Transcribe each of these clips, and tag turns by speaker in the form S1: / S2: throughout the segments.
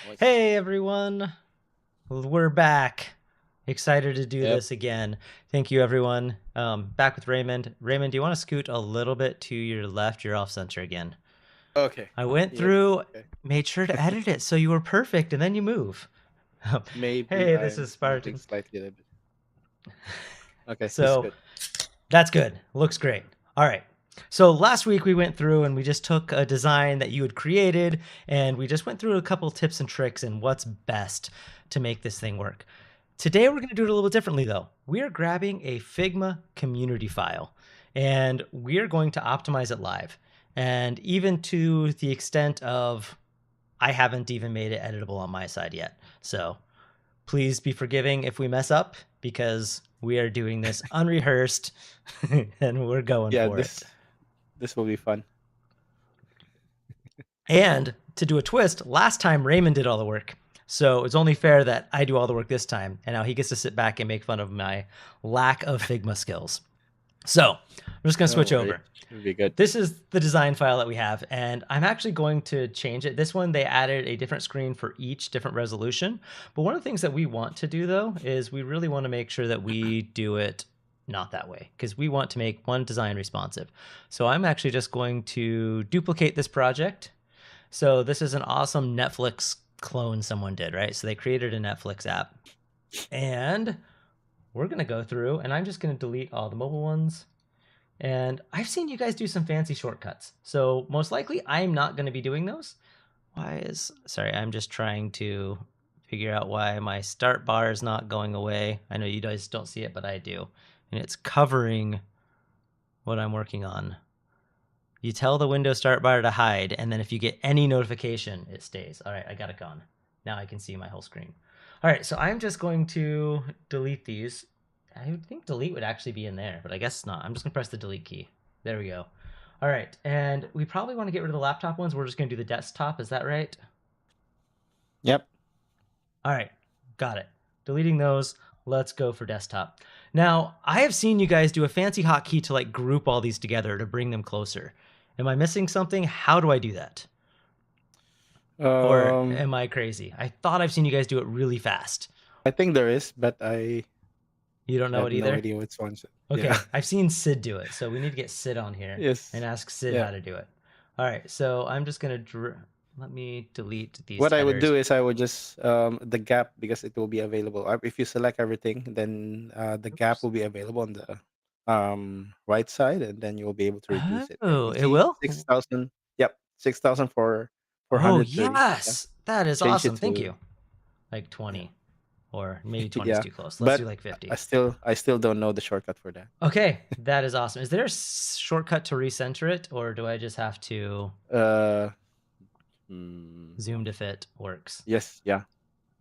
S1: Voice.
S2: Hey everyone, we're back. Excited to do
S1: Yep.
S2: this again. Thank you everyone. Back with Raymond. Raymond, do you want to scoot a little bit to your left? You're off center again.
S1: Okay.
S2: I went
S1: Yep.
S2: through,
S1: Okay.
S2: made sure to edit it so you were perfect, and then you move.
S1: Maybe
S2: Hey, this is
S1: I'm moving
S2: Spartan.
S1: slightly a little bit. Okay, this is
S2: So
S1: good.
S2: that's good. Looks great. All right. So last week we went through and we just took a design that you had created and we just went through a couple tips and tricks and what's best to make this thing work. Today we're going to do it a little bit differently though. We are grabbing a Figma community file and we are going to optimize it live. And even to the extent of I haven't even made it editable on my side yet. So please be forgiving if we mess up because we are doing this unrehearsed and we're going
S1: Yeah,
S2: for it.
S1: this will be fun.
S2: And to do a twist, last time Raymond did all the work. So it's only fair that I do all the work this time. And now he gets to sit back and make fun of my lack of Figma skills. So I'm just going to
S1: Don't
S2: switch
S1: worry.
S2: over.
S1: Should be good.
S2: This is the design file that we have, and I'm actually going to change it. This one, they added a different screen for each different resolution. But one of the things that we want to do, though, is we really want to make sure that we do it not that way because we want to make one design responsive. So I'm actually just going to duplicate this project. So this is an awesome Netflix clone someone did, right? So they created a Netflix app. And we're going to go through, and I'm just going to delete all the mobile ones. And I've seen you guys do some fancy shortcuts. So most likely I'm not going to be doing those. Sorry, I'm just trying to figure out why my start bar is not going away. I know you guys don't see it, but I do. And it's covering what I'm working on. You tell the Windows start bar to hide, and then if you get any notification, it stays. All right, I got it gone. Now I can see my whole screen. All right, so I'm just going to delete these. I would think delete would actually be in there, but I guess not. I'm just gonna press the delete key. There we go. All right, and we probably want to get rid of the laptop ones. We're just gonna do the desktop. Is that right?
S1: Yep.
S2: All right, got it. Deleting those. Let's go for desktop. Now, I have seen you guys do a fancy hotkey to like group all these together to bring them closer. Am I missing something? How do I do that? Or
S1: Um,
S2: am I crazy? I thought I've seen you guys do it really fast.
S1: I think there is, but I
S2: You don't know
S1: have
S2: it
S1: no
S2: either?
S1: idea which one's it. Yeah.
S2: Okay, I've seen Sid do it, so we need to get Sid on here and
S1: Yes.
S2: ask Sid
S1: Yeah.
S2: how to do it. All right, so I'm just gonna let me delete these
S1: What I would
S2: headers.
S1: do is I would just the gap because it will be available. If you select everything, then the gap
S2: Oops.
S1: will be available on the right side, and then you will be able to reduce it. And
S2: Oh,
S1: you
S2: it
S1: see
S2: will?
S1: 6,000. Yep, 6,000 for
S2: Oh,
S1: 430. Yeah,
S2: yes. That is
S1: change it
S2: awesome. Thank
S1: to
S2: you. Like
S1: yeah,
S2: 20, or maybe 20 is
S1: yeah.
S2: too close. Let's do
S1: But
S2: like
S1: I
S2: 50.
S1: still I still don't know the shortcut for that.
S2: Okay, that is awesome. Is there a shortcut to recenter it, or do I just have to
S1: Uh, hmm,
S2: zoom to fit works?
S1: yes, yeah.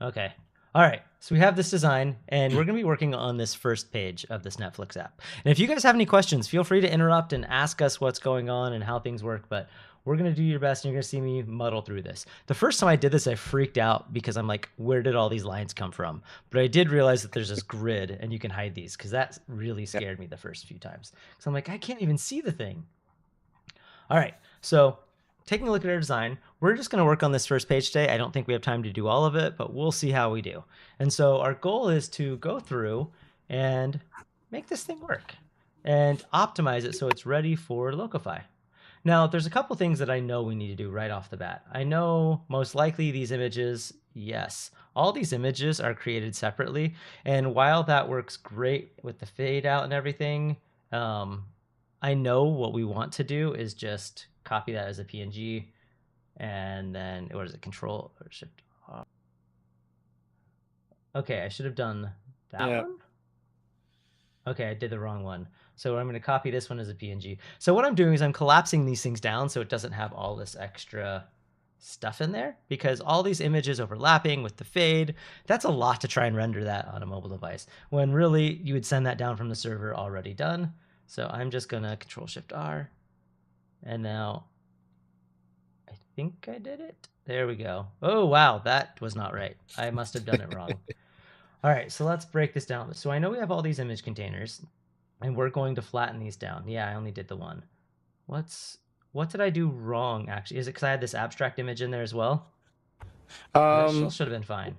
S2: Okay. All right. So we have this design, and we're going to be working on this first page of this Netflix app. And if you guys have any questions, feel free to interrupt and ask us what's going on and how things work. But we're going to do your best, and you're going to see me muddle through this. The first time I did this, I freaked out because I'm like, where did all these lines come from? But I did realize that there's this grid, and you can hide these because that really
S1: Yeah.
S2: scared me the first few times. So I'm like, I can't even see the thing. All right. So taking a look at our design, we're just going to work on this first page today. I don't think we have time to do all of it, but we'll see how we do. And so our goal is to go through and make this thing work and optimize it so it's ready for Locofy. Now, there's a couple things that I know we need to do right off the bat. I know most likely these images, yes, all these images are created separately. And while that works great with the fade out and everything, um, I know what we want to do is just copy that as a PNG and then what is it? Control or Shift R. Okay, I should have done that
S1: Yeah.
S2: one. Okay, I did the wrong one. So I'm going to copy this one as a PNG. So what I'm doing is I'm collapsing these things down so it doesn't have all this extra stuff in there because all these images overlapping with the fade, that's a lot to try and render that on a mobile device when really you would send that down from the server already done. So I'm just going to Control Shift R and now I think I did it. There we go. Oh, wow, that was not right. I must have done it wrong. All right, so let's break this down. So I know we have all these image containers, and we're going to flatten these down. Yeah, I only did the one. What did I do wrong, actually? Is it because I had this abstract image in there as well? But it still
S1: Um,
S2: should have been fine.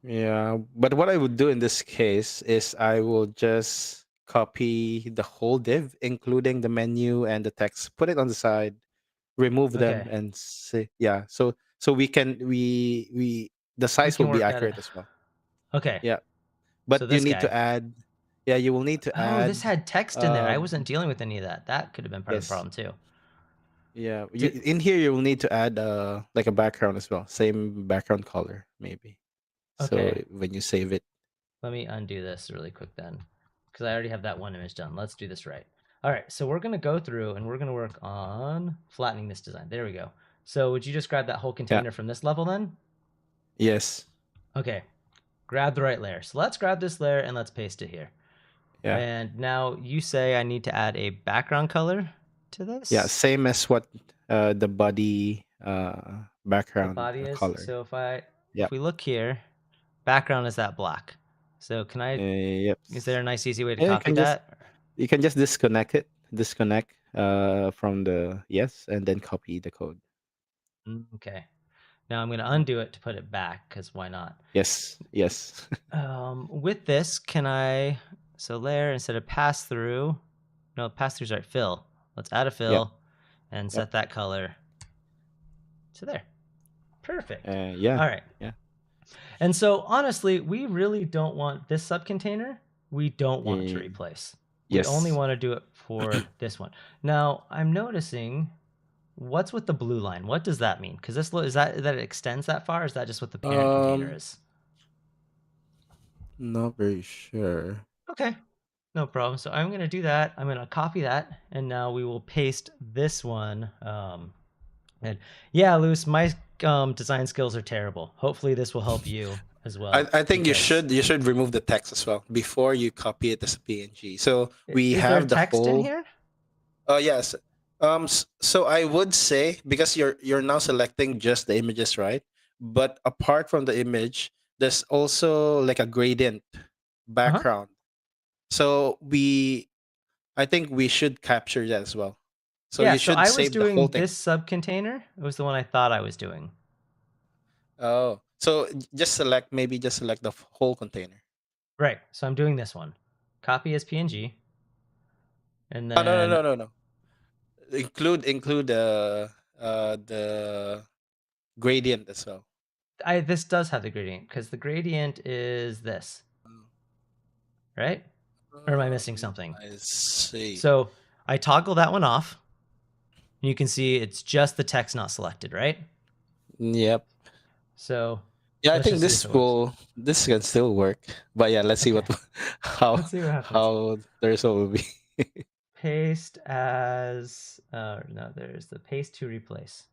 S1: yeah, but what I would do in this case is I will just copy the whole div, including the menu and the text, put it on the side, remove them,
S2: Okay.
S1: and say, yeah. So we the
S2: We
S1: size will
S2: can
S1: be
S2: work at it.
S1: accurate as well.
S2: Okay.
S1: Yeah,
S2: So
S1: but you
S2: this
S1: need to
S2: guy.
S1: add, yeah, you will need to
S2: Oh, this
S1: add,
S2: had text in there. I
S1: um,
S2: wasn't dealing with any of that. That could have been part of the
S1: yes,
S2: problem too.
S1: yeah.
S2: Did
S1: In here you will need to add like a background as well, same background color maybe. So
S2: okay.
S1: when you save it,
S2: Let me undo this really quick then, because I already have that one image done. Let's do this right. All right, so we're gonna go through and we're gonna work on flattening this design. There we go. So would you just grab that whole
S1: yeah,
S2: container from this level then?
S1: yes,
S2: Okay, grab the right layer. So let's grab this layer and let's paste it here.
S1: yeah.
S2: And now you say I need to add a background color to
S1: Yeah,
S2: this.
S1: same as what the body
S2: The
S1: background
S2: body is.
S1: color.
S2: So if
S1: Yep.
S2: we look here, background is that black. So can I,
S1: Yep.
S2: is there a nice easy way to
S1: Yeah,
S2: copy that?
S1: you can just disconnect it, disconnect from the yes, and then copy the code.
S2: Okay. Now I'm going to
S1: Yep.
S2: undo it to put it back because why not?
S1: Yes, yes.
S2: With this, can I, so layer instead of pass through, no, pass through's right, fill. Let's add a
S1: Yep,
S2: fill and
S1: yep.
S2: set that color to there. Perfect.
S1: Yeah,
S2: All right.
S1: yeah.
S2: And so honestly, we really don't want this subcontainer. We don't want it to
S1: Eh,
S2: replace. We only
S1: yes.
S2: want to do it for this one. Now I'm noticing what's with the blue line. What does that mean? Because this is that it extends that far? Or is that just what the parent container
S1: Um,
S2: is?
S1: not very sure.
S2: Okay, no problem. So I'm going to do that. I'm going to copy that, and now we will paste this one. And yeah, Luce, my design skills are terrible. Hopefully, this will help you as well
S1: I think
S2: because
S1: you should remove the text as well before you copy it as a PNG. So we
S2: is there
S1: have the
S2: text in
S1: whole.
S2: here?
S1: Oh yes. So I would say because you're now selecting just the images, right? But apart from the image, there's also like a gradient
S2: Uh huh.
S1: background. So I think we should capture that as well. So
S2: Yeah.
S1: you
S2: So
S1: should
S2: I was
S1: save the whole
S2: doing
S1: thing.
S2: this subcontainer. It was the one I thought I was doing.
S1: Oh, so just select the whole container.
S2: Right. So I'm doing this one. Copy as PNG, and
S1: Oh no no
S2: then
S1: no no no. Include the gradient as well.
S2: I this does have the gradient because the gradient is this, right? Or am I missing something?
S1: I see.
S2: So I toggle that one off. You can see it's just the text not selected, right?
S1: Yep.
S2: So
S1: Yeah, I
S2: let's
S1: think
S2: just see if it works.
S1: this can still work. But yeah, let's see
S2: Okay,
S1: what
S2: let's see what happens.
S1: how the result will be.
S2: Paste as, no, there's the paste to replace.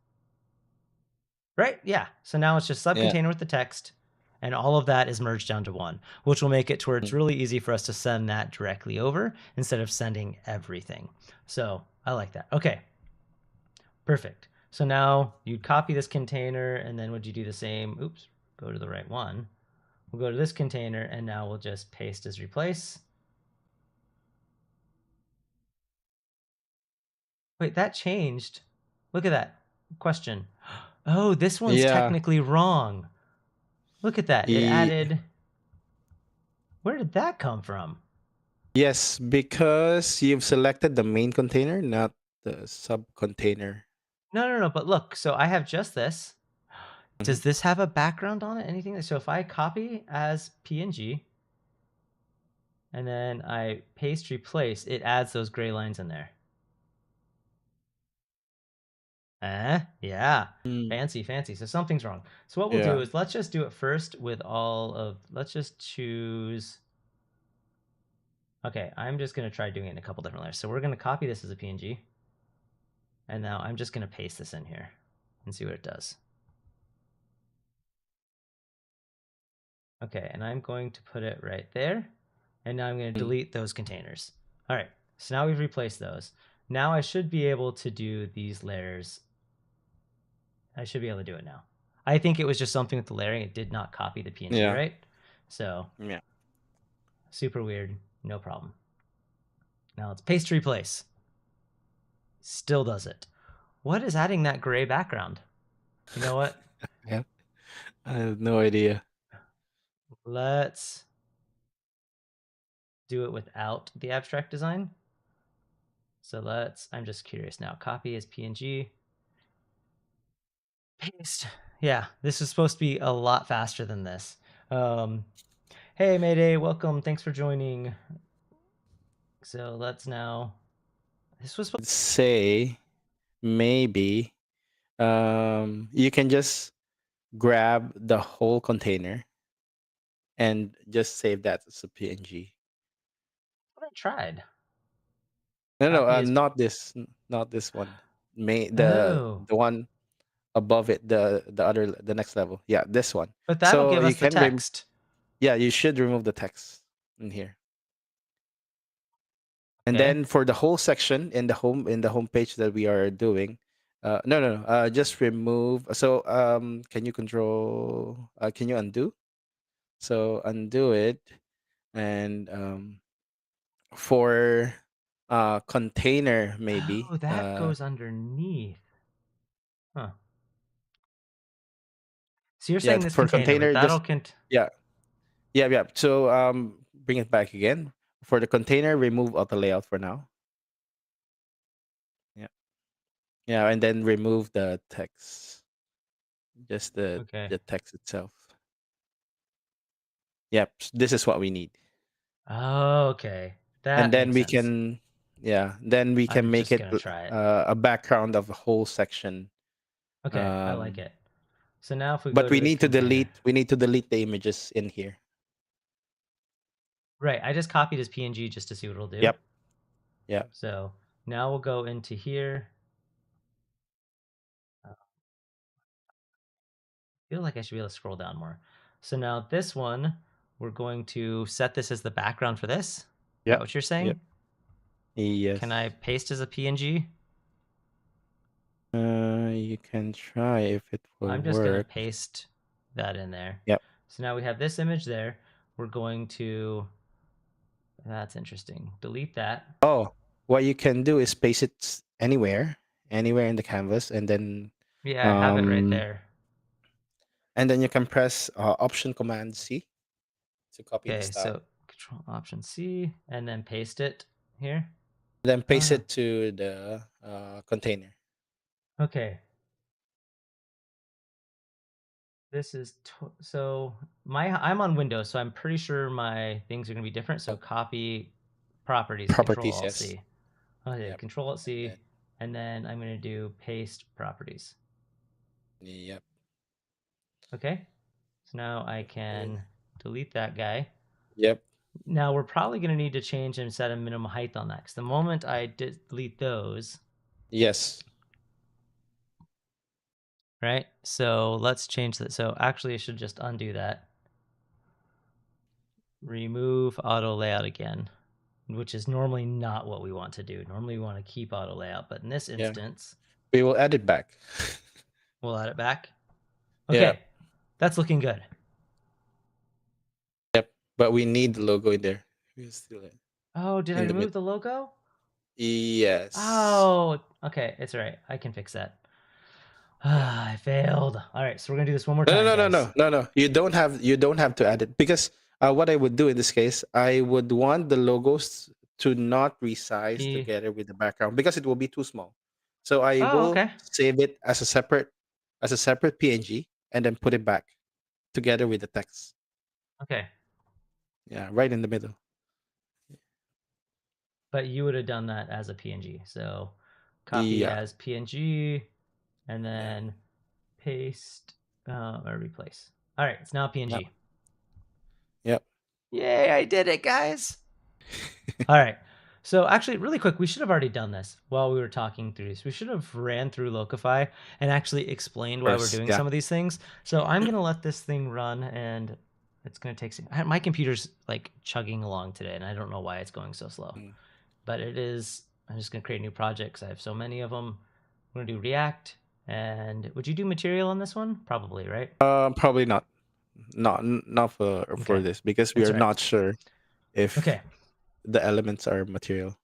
S2: Right? Yeah. So now it's just
S1: Yeah.
S2: subcontainer with the text, and all of that is merged down to one, which will make it to where it's
S1: Mm.
S2: really easy for us to send that directly over instead of sending everything. So I like that. Okay, perfect. So now you'd copy this container, and then would you do the same? Oops, go to the right one. We'll go to this container, and now we'll just paste as replace. Wait, that changed. Look at that. Question. Oh, this one's
S1: Yeah.
S2: technically wrong. Look at that. It
S1: E-
S2: added. Where did that come from?
S1: yes, because you've selected the main container, not the sub container.
S2: No, no, no. But look, so I have just this.
S1: Mhm.
S2: Does this have a background on it? Anything? So if I copy as PNG and then I paste replace, it adds those gray lines in there. Yeah.
S1: Mm,
S2: Fancy, fancy. So something's wrong. So what we'll do
S1: yeah.
S2: is let's just do it first with all of, let's just choose. Okay, I'm just going to try doing it in a couple different layers. So we're going to copy this as a PNG. And now I'm just going to paste this in here and see what it does. Okay, and I'm going to put it right there. And now I'm going to
S1: Mm,
S2: delete those containers. All right, so now we've replaced those. Now I should be able to do these layers. I should be able to do it now. I think it was just something with the layering. It did not copy the PNG,
S1: yeah.
S2: right? So
S1: Yeah.
S2: super weird, no problem. Now let's paste replace. Still does it. What is adding that gray background? You know what?
S1: Yeah. I have no idea.
S2: Let's do it without the abstract design. So I'm just curious now. Copy as PNG. Paste. Yeah, this is supposed to be a lot faster than this. Um, hey, Mayday, welcome. Thanks for joining. So let's now. This was supposed.
S1: Say maybe you can just grab the whole container and just save that as a PNG.
S2: What I tried.
S1: No, no,
S2: Copy as.
S1: not this, not this one. May
S2: Oh,
S1: the one above it, the next level. Yeah, this one.
S2: but that'll
S1: So
S2: give
S1: you
S2: us the
S1: can
S2: text.
S1: yeah, you should remove the text in here. And
S2: Okay.
S1: then for the whole section in the home page that we are doing, no, no, no, just remove. So can you control? Can you undo? So undo it, and for container maybe.
S2: Oh, that goes underneath. Huh. So you're
S1: Yeah,
S2: saying this
S1: for
S2: container, but
S1: container,
S2: that'll
S1: just
S2: cont.
S1: yeah, yeah, yeah. So bring it back again. For the container, remove auto layout for now. Yeah, yeah, and then remove the text, just
S2: Okay.
S1: the text itself. Yep, this is what we need.
S2: Oh, okay.
S1: And
S2: That
S1: then
S2: makes
S1: we
S2: sense.
S1: can, yeah, then we can
S2: I'm
S1: make
S2: just
S1: it
S2: gonna try it.
S1: a background of the whole section.
S2: Okay, I like
S1: Um,
S2: it. So now if we go
S1: but
S2: to the container.
S1: we need to delete the images in here.
S2: Right, I just copied his PNG just to see what it'll do.
S1: Yep. Yeah.
S2: So now we'll go into here. I feel like I should be able to scroll down more. So now this one, we're going to set this as the background for this. Is that
S1: Yep.
S2: what you're
S1: Yep.
S2: saying? Can I
S1: Yes.
S2: paste as a PNG?
S1: You can try if it will
S2: I'm just gonna
S1: work.
S2: paste that in there.
S1: Yep.
S2: So now we have this image there. We're going to, that's interesting. Delete that.
S1: Oh, what you can do is paste it anywhere, anywhere in the canvas,
S2: Yeah, I have it right
S1: um,
S2: there.
S1: and then you can press Option Command C to copy the
S2: Okay,
S1: style.
S2: so Control Option C and then paste it here.
S1: Then
S2: Oh
S1: paste
S2: no.
S1: it to the container.
S2: Okay. This is so I'm on Windows, so I'm pretty sure my things are gonna be different. So
S1: Yep.
S2: copy properties, Control
S1: Properties,
S2: Alt
S1: yes.
S2: C. Okay,
S1: Yep.
S2: Control Alt
S1: And then
S2: C, and then I'm gonna do paste properties.
S1: yep.
S2: Okay. So now I
S1: And
S2: can delete that guy.
S1: yep.
S2: Now we're probably gonna need to change and set a minimum height on that because the moment I delete those,
S1: Yes.
S2: right? So let's change that. So actually, I should just undo that. Remove auto layout again, which is normally not what we want to do. Normally, we want to keep auto layout, but in this
S1: Yeah.
S2: instance,
S1: We will add it back.
S2: we'll add it back.
S1: Yeah.
S2: Okay, that's looking good.
S1: Yep. But we need the logo in there. We're still
S2: Oh, did I
S1: in the
S2: remove
S1: middle.
S2: the logo?
S1: Yes.
S2: Oh, okay, it's all right. I can fix that.
S1: Yeah.
S2: Ah, I failed. All right, so we're gonna do this one more
S1: No, no,
S2: time,
S1: no, no,
S2: guys.
S1: no, no, no. You don't have to add it because what I would do in this case, I would want the logos to not resize
S2: E.
S1: together with the background because it will be too small. So I
S2: Oh,
S1: will
S2: okay.
S1: save it as a separate PNG and then put it back together with the text.
S2: Okay.
S1: Yeah, right in the middle.
S2: But you would have done that as a PNG. So copy
S1: Yeah,
S2: as PNG and
S1: yeah,
S2: then paste or replace. All right, it's now
S1: yep,
S2: PNG.
S1: yep.
S2: Yay, I did it, guys. All right. So actually, really quick, we should have already done this while we were talking through this. We should have ran through Locofy and actually explained why we're
S1: First,
S2: doing
S1: yeah.
S2: some of these things. So I'm gonna let this thing run, and it's gonna take some. My computer's like chugging along today, and I don't know why it's going so slow.
S1: Mm.
S2: But it is. I'm just gonna create a new project because I have so many of them. I'm gonna do React, and would you do Material on this one? Probably, right?
S1: Probably not. Not for
S2: Okay,
S1: this because we
S2: that's
S1: are
S2: all right.
S1: not sure if
S2: Okay,
S1: the elements are material.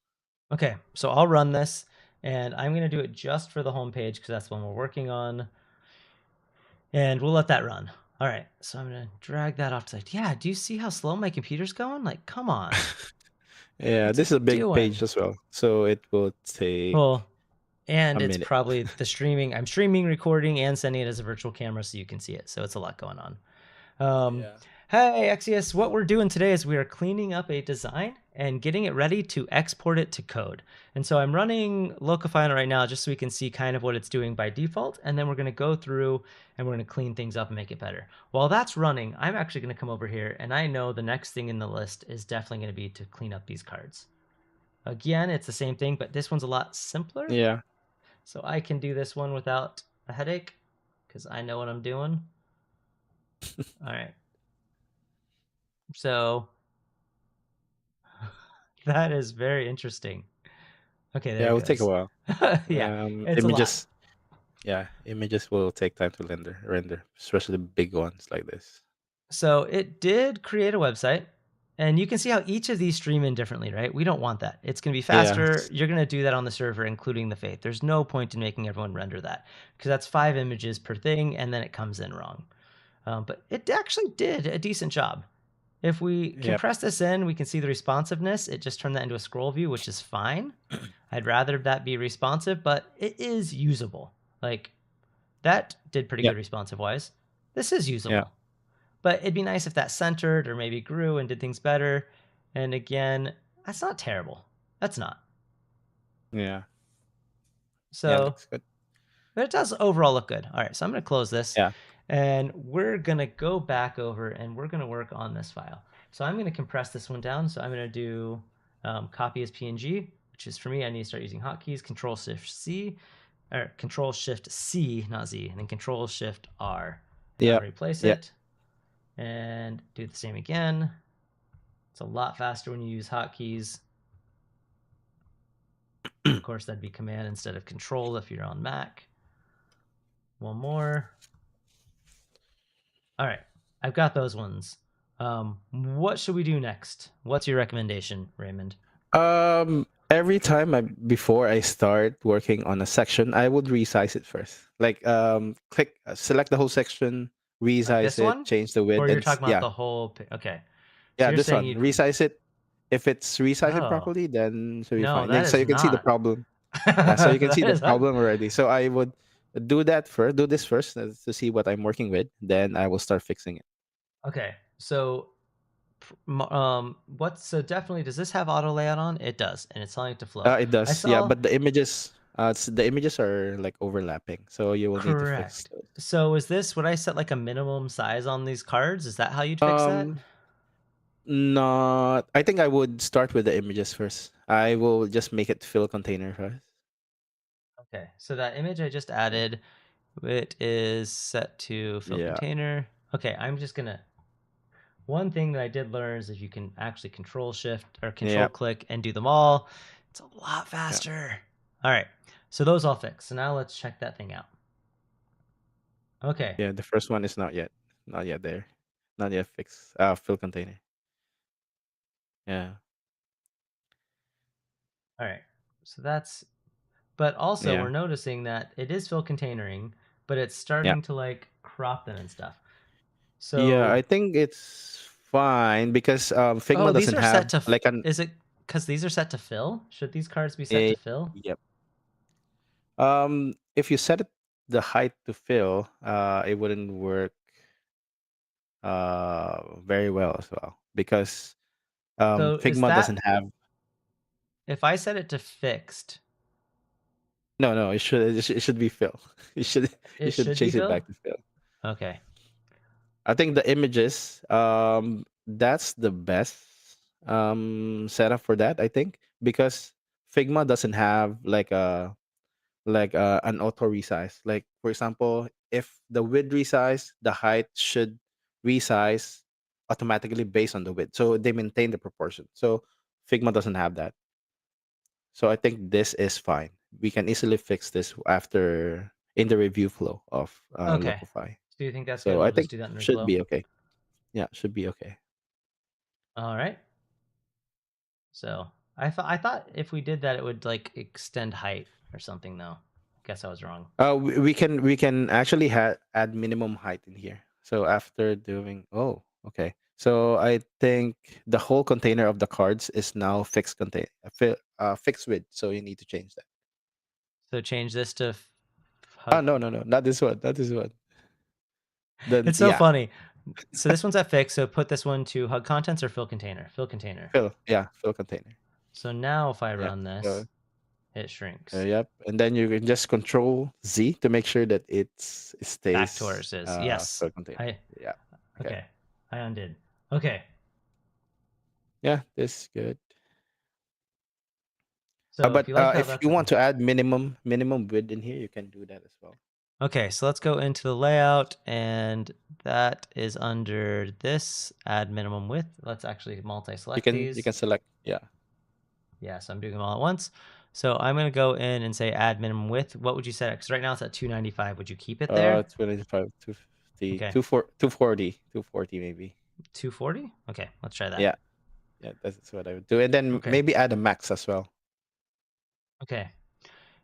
S2: okay. So I'll run this, and I'm gonna do it just for the home page because that's the one we're working on, and we'll let that run. All right, so I'm gonna drag that off to the side. Yeah, do you see how slow my computer's going? Like, come on.
S1: Yeah,
S2: What's
S1: this
S2: it
S1: is a big
S2: doing?
S1: page as well, so it will take
S2: Well,
S1: a
S2: and it's
S1: minute.
S2: probably the streaming. I'm streaming, recording, and sending it as a virtual camera so you can see it. So it's a lot going on. Um,
S1: Yeah.
S2: hey, Exius, what we're doing today is we are cleaning up a design and getting it ready to export it to code. And so I'm running Locofy on it right now just so we can see kind of what it's doing by default. And then we're going to go through and we're going to clean things up and make it better. While that's running, I'm actually going to come over here and I know the next thing in the list is definitely going to be to clean up these cards. Again, it's the same thing, but this one's a lot simpler.
S1: Yeah.
S2: So I can do this one without a headache because I know what I'm doing. All right. So that is very interesting. Okay, there
S1: Yeah, it
S2: it
S1: will take a
S2: goes.
S1: while.
S2: Yeah, it's a lot.
S1: Images. Yeah, images will take time to render, especially big ones like this.
S2: So it did create a website, and you can see how each of these stream in differently, right? We don't want that. It's going to be
S1: Yeah.
S2: faster. You're going to do that on the server, including the faith. There's no point in making everyone render that because that's 5 images per thing, and then it comes in wrong. But it actually did a decent job. If we
S1: Yep.
S2: compress this in, we can see the responsiveness. It just turned that into a scroll view, which is fine. I'd rather that be responsive, but it is usable. Like, that did pretty good
S1: Yep.
S2: responsive wise. This is
S1: Yeah.
S2: usable. But it'd be nice if that centered or maybe grew and did things better. And again, that's not terrible. That's not.
S1: Yeah. Yeah,
S2: So,
S1: looks good.
S2: but it does overall look good. All right, so I'm going to close this
S1: Yeah.
S2: and we're going to go back over and we're going to work on this file. So I'm going to compress this one down. So I'm going to do copy as PNG, which is for me, I need to start using hotkeys, Control Shift C, or Control Shift C, not Z, and then Control Shift R. And that'll
S1: Yep.
S2: replace
S1: Yep.
S2: it. And do the same again. It's a lot faster when you use hotkeys. Of course, that'd be Command instead of Control if you're on Mac. One more. All right, I've got those ones. What should we do next? What's your recommendation, Raymond?
S1: Every time before I start working on a section, I would resize it first. Like select the whole section,
S2: Like
S1: resize
S2: this
S1: it,
S2: one?
S1: change the
S2: Or
S1: width,
S2: you're
S1: and
S2: talking about
S1: yeah,
S2: the whole. Okay. So
S1: yeah,
S2: you're
S1: this
S2: saying
S1: one,
S2: you'd.
S1: resize it. If it's resized
S2: Oh,
S1: properly, then should be
S2: no,
S1: fine.
S2: that
S1: Like, so
S2: is
S1: you can see the
S2: not.
S1: problem. Yeah, so you can
S2: That
S1: see the
S2: is not.
S1: problem already. So I would do that first, do this first to see what I'm working with. Then I will start fixing it.
S2: Okay. So, what's so definitely, does this have auto layout on? It does. And it's telling it to flow.
S1: It
S2: I
S1: does, yeah,
S2: saw.
S1: but the images are like overlapping, so you will need to fix
S2: Correct.
S1: those.
S2: So is this, would I set like a minimum size on these cards? Is that how you'd fix that?
S1: Um, Not. I think I would start with the images first. I will just make it fill container first.
S2: Okay. So that image I just
S1: Yeah.
S2: added, it is set to fill
S1: Yeah.
S2: container. Okay. I'm just going to, one thing that I did learn is if you can actually control shift or control
S1: Yeah.
S2: click and do them all, it's a lot
S1: Yeah.
S2: faster. All right. So those all fixed. So now let's check that thing out. Okay.
S1: Yeah. The first one is not yet there, not yet fixed. Fill container. Yeah.
S2: All right. So that's, but also we're
S1: Yeah.
S2: noticing that it is fill containering, but it's
S1: Yeah.
S2: starting to like crop them and stuff.
S1: Yeah.
S2: So,
S1: I think it's fine because
S2: oh,
S1: Figma
S2: these
S1: doesn't
S2: are
S1: have
S2: set to,
S1: like an
S2: is it because these are set to fill? Should these cards be set
S1: a.
S2: to fill?
S1: Yep. If you set it the height to fill, it wouldn't work very well as well because
S2: So is
S1: Figma doesn't
S2: that,
S1: have.
S2: if I set it to fixed,
S1: No, no, it should be fill. You should you
S2: it
S1: should
S2: should be
S1: change it
S2: fill?
S1: back to fill.
S2: Okay.
S1: I think the images, that's the best setup for that. I think because Figma doesn't have an auto resize. Like for example, if the width resize, the height should resize automatically based on the width. So they maintain the proportion. So Figma doesn't have that. So I think this is fine. We can easily fix this after in the review flow of
S2: Okay.
S1: Locofy.
S2: So you think that's good?
S1: So I
S2: We'll
S1: think
S2: just do that in
S1: should
S2: reflow.
S1: be okay. Yeah, should be okay.
S2: All right. So I thought if we did that, it would like extend height or something though. Guess I was wrong.
S1: We can actually add minimum height in here. So after doing, oh, okay. So I think the whole container of the cards is now fixed contain fixed width. So you need to change that.
S2: So change this to
S1: Ah,
S2: hug.
S1: no, no, no, not this one, not this one. Then
S2: It's so
S1: yeah,
S2: funny. So this one's at fix. So put this one to hug contents or fill container. Fill container.
S1: fill container.
S2: So now if I
S1: Yeah.
S2: run
S1: So
S2: this, it shrinks
S1: yep, and then you can just Control Z to make sure that it
S2: back to where
S1: stays
S2: it is. Yes.
S1: fill container.
S2: I
S1: Yeah. Okay.
S2: okay. I undid. Okay.
S1: Yeah, this is good.
S2: So if
S1: But
S2: you like how
S1: if
S2: that's
S1: you want
S2: looking.
S1: to add minimum width in here, you can do that as well.
S2: Okay, so let's go into the layout, and that is under this add minimum width. Let's actually multi-select
S1: You
S2: these.
S1: can select. Yeah.
S2: Yeah, so I'm doing them all at once. So I'm going to go in and say add minimum width. What would you set it? Because right now it's at 295. Would you keep it there?
S1: 25, 250,
S2: Okay,
S1: 240, 240 maybe.
S2: 240. Okay, let's try that.
S1: Yeah. Yeah, that's what I would do. And then
S2: Okay,
S1: maybe add a max as well.
S2: okay.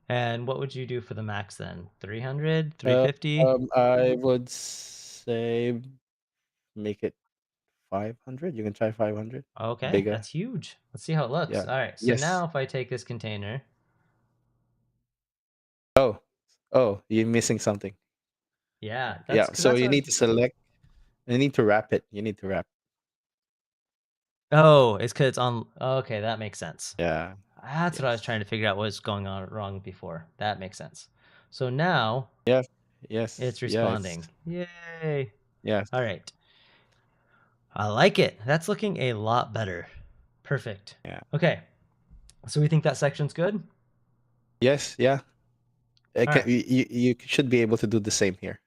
S2: And what would you do for the max then? 300,
S1: Uh,
S2: 350?
S1: I would say make it 500. You can try 500.
S2: Okay,
S1: Bigger.
S2: that's huge. Let's see how it looks.
S1: Yeah.
S2: All right, so
S1: Yes.
S2: now if I take this container,
S1: Oh, oh, you're missing something.
S2: yeah, that's
S1: Yeah.
S2: because
S1: So
S2: that's
S1: you
S2: what I
S1: need
S2: was.
S1: to select. You need to wrap it. You need to wrap.
S2: Oh, it's because it's on. Okay, that makes sense.
S1: Yeah.
S2: That's what I was
S1: Yes.
S2: trying to figure out what was going on wrong before. That makes sense. So now
S1: Yeah. Yes.
S2: it's
S1: Yes.
S2: responding. Yay.
S1: Yes.
S2: All right. I like it. That's looking a lot better. Perfect.
S1: Yeah.
S2: Okay. So we think that section's good?
S1: Yes. Yeah.
S2: All right.
S1: You should be able to do the same here.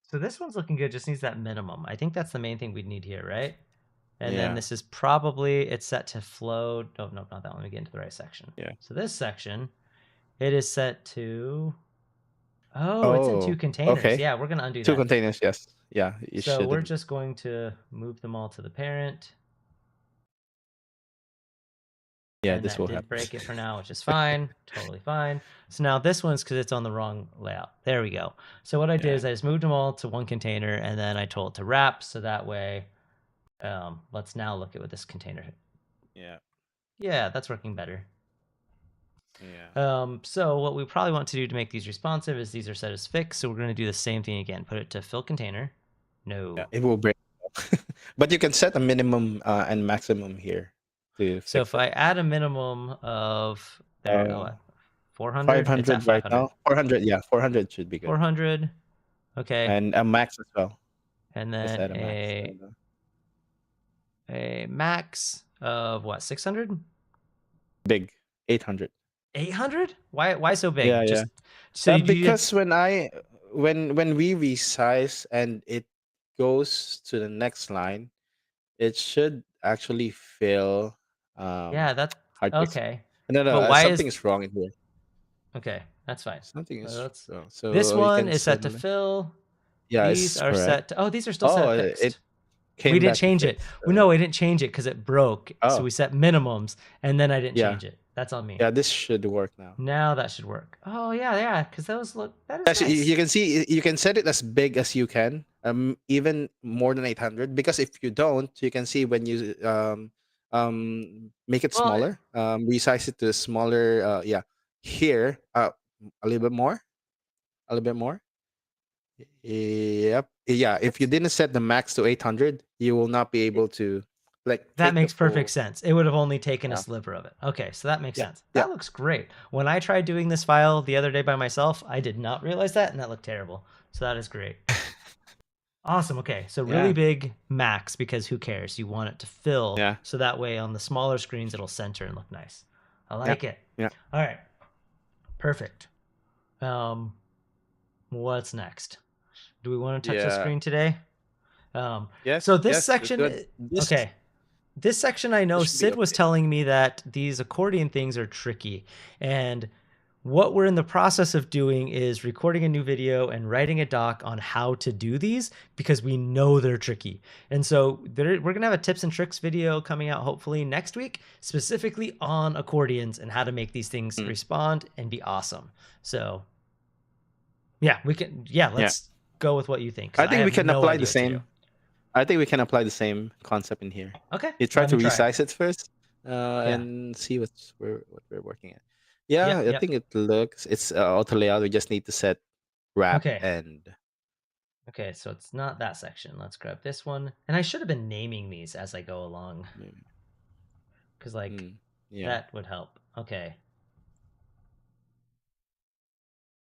S2: So this one's looking good, just needs that minimum. I think that's the main thing we'd need here, right? And then
S1: Yeah.
S2: this is probably, it's set to flow. No, no, not that one. Let me get into the right section.
S1: Yeah.
S2: So this section, it is set to, oh, it's in two
S1: Oh,
S2: containers.
S1: okay.
S2: Yeah, we're going to undo
S1: Two
S2: that.
S1: containers, yes. Yeah, you
S2: So we're
S1: shouldn't.
S2: just going to move them all to the parent.
S1: Yeah,
S2: And
S1: this
S2: that
S1: will
S2: did
S1: happen.
S2: break it for now, which is fine. Totally fine. So now this one's because it's on the wrong layout. There we go. So what I did
S1: Yeah.
S2: is I just moved them all to one container, and then I told it to wrap. So that way, let's now look at what this container.
S1: Yeah.
S2: Yeah, that's working better.
S1: Yeah.
S2: So what we probably want to do to make these responsive is these are set as fixed. So we're going to do the same thing again. Put it to fill container.
S1: Yeah,
S2: No.
S1: it will break. But you can set a minimum and maximum here to
S2: So if
S1: fix it.
S2: I add a minimum of there,
S1: Uh,
S2: what, 400? It's at
S1: 500 right
S2: 500.
S1: now. 400, yeah, 400 should be good.
S2: 400. Okay.
S1: And a max as well.
S2: And
S1: Just
S2: then
S1: add a max.
S2: a max of what, 600?
S1: Big, 800.
S2: 800? Why so
S1: Yeah,
S2: big?
S1: yeah.
S2: Just so you did.
S1: Because when we resize and it goes to the next line, it should actually feel
S2: Yeah, that
S1: hard to explain.
S2: okay.
S1: No, no,
S2: But why is
S1: something is wrong in here.
S2: okay, that's fine.
S1: Something is
S2: Let's
S1: wrong.
S2: This
S1: So you
S2: one
S1: can
S2: is set to
S1: send.
S2: fill.
S1: Yeah,
S2: These
S1: it's
S2: are
S1: correct.
S2: set to, oh, these are still set
S1: Oh,
S2: at
S1: it
S2: fixed. We
S1: came
S2: didn't
S1: back to
S2: change it.
S1: fix.
S2: Well, no, we didn't change it because it broke. So
S1: Oh,
S2: we set minimums and then I didn't
S1: yeah,
S2: change it. That's on me.
S1: yeah. This should work now.
S2: Now that should work. Oh yeah, yeah, because those look that is
S1: Actually,
S2: nice.
S1: you can see you can set it as big as you can, even more than 800. Because if you don't, you can see when you make it
S2: Well,
S1: smaller, resize it to smaller. Yeah, here, a little bit more, a little bit more. Yep. Yeah. If you
S2: that's
S1: didn't set the max to 800, you will not be able to like
S2: that
S1: take the
S2: makes perfect
S1: full.
S2: sense. It would have only taken a
S1: Yeah.
S2: sliver of it. Okay, so that makes
S1: Yeah.
S2: sense.
S1: Yeah.
S2: That looks great. When I tried doing this file the other day by myself, I did not realize that, and that looked terrible. So that is great. Awesome. Okay, so really
S1: Yeah.
S2: big max because who cares? You want it to fill,
S1: Yeah.
S2: so that way on the smaller screens it'll center and look nice. I
S1: Yeah.
S2: like it.
S1: Yeah.
S2: All right, perfect. What's next? Do we want to touch the
S1: Yeah.
S2: screen today?
S1: Yes.
S2: So this
S1: Yes. Let's do
S2: section,
S1: it.
S2: okay. This section, I know
S1: This should be
S2: Sid was
S1: okay.
S2: telling me that these accordion things are tricky. And what we're in the process of doing is recording a new video and writing a doc on how to do these because we know they're tricky. And so we're going to have a tips and tricks video coming out hopefully next week, specifically on accordions and how to make these things
S1: Mm.
S2: respond and be awesome. So yeah, we can, yeah,
S1: Yeah.
S2: go with what you think, because
S1: I
S2: I
S1: think we
S2: have
S1: can
S2: no
S1: apply the
S2: idea what to do.
S1: same. I think we can apply the same concept in here.
S2: Okay,
S1: You try
S2: let
S1: to
S2: me try.
S1: resize it first,
S2: Yeah.
S1: and see what we're working at. Yeah,
S2: Yep,
S1: I
S2: yep.
S1: think it looks it's auto layout. We just need to set wrap
S2: Okay.
S1: and
S2: Okay, so it's not that section. Let's grab this one. And I should have been naming these as I go along,
S1: mm,
S2: because like
S1: yeah,
S2: that would help. Okay.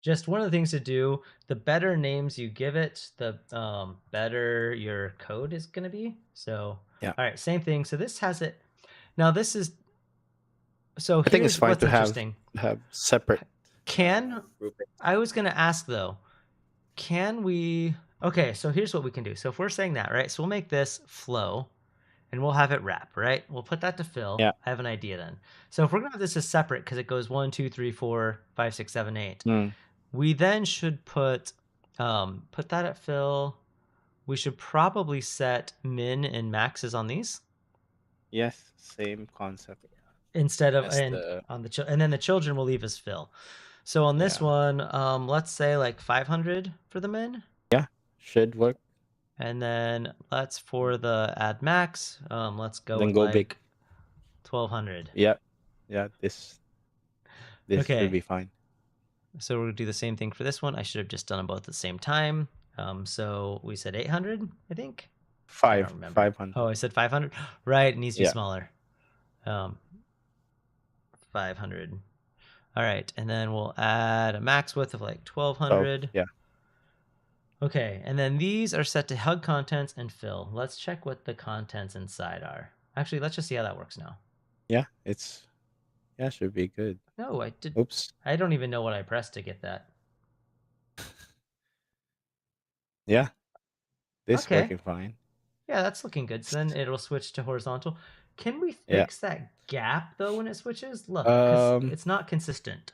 S2: Just one of the things to do, the better names you give it, the better your code is going to be. So,
S1: yeah.
S2: all right, same thing. So this has it. Now this is, so
S1: I think it's
S2: here's
S1: fine
S2: what's
S1: to
S2: interesting.
S1: have separate
S2: Can,
S1: grouping.
S2: I was going to ask though, can we, okay, so here's what we can do. So if we're saying that, right? So we'll make this flow and we'll have it wrap, right? We'll put that to fill.
S1: Yeah.
S2: I have an idea then. So if we're gonna have this as separate, because it goes 1, 2, 3, 4, 5, 6, 7, 8,
S1: Mm,
S2: we then should put that at fill. We should probably set min and maxes on these
S1: yes, same concept
S2: instead of,
S1: as
S2: and
S1: the
S2: on the and then the children will leave as fill. So on this
S1: yeah
S2: one, let's say like 500 for the min.
S1: yeah should work.
S2: And then let's, for the add max, let's go
S1: Then
S2: with
S1: go big.
S2: like 1200.
S1: Yeah, yeah. This should
S2: Okay.
S1: be fine.
S2: So we're gonna do the same thing for this one. I should have just done them both at the same time. So we said 800, I think. I don't remember.
S1: 500.
S2: Oh, I said 500. Right, it needs to be
S1: Yeah.
S2: smaller. Um, 500. All right, and then we'll add a max width of like
S1: 12.
S2: 1200.
S1: Yeah.
S2: Okay, and then these are set to hug contents and fill. Let's check what the contents inside are. Actually, let's just see how that works now.
S1: Yeah. Should be good.
S2: No, I did.
S1: Oops.
S2: I don't even know what I pressed to get that.
S1: Yeah. This
S2: Okay.
S1: working fine.
S2: Yeah, that's looking good. So then it'll switch to horizontal. Can we
S1: Yeah.
S2: fix that gap though when it switches? Look, because
S1: Um.
S2: it's not consistent.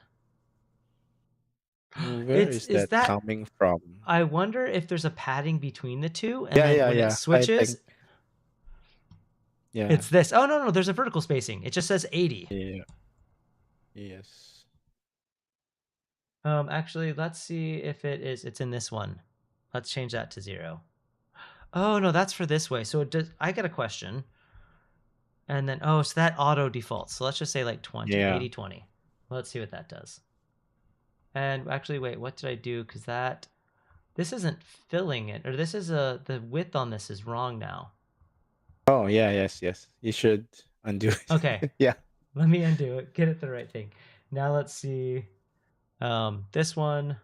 S1: Where is
S2: Is
S1: that
S2: that?
S1: coming from?
S2: I wonder if there's a padding between the two, and
S1: Yeah.
S2: then
S1: Yeah.
S2: when it
S1: Yeah. I
S2: switches,
S1: think. Yeah.
S2: it's this. Oh no, there's a vertical spacing. It just says 80.
S1: Yeah. Yes.
S2: Actually, let's see if it is. It's in this one. Let's change that to 0. Oh no, that's for this way. So it does. I got a question. And then, oh, so that auto defaults. So let's just say like 20,
S1: Yeah.
S2: 80, 20. Let's see what that does. And actually, wait, what did I do? Because this isn't filling it, or this is the width on this is wrong now.
S1: Oh yeah. Yes. Yes. You should undo it.
S2: Okay,
S1: Yeah.
S2: let me undo it, get it the right thing. Now let's see. This one,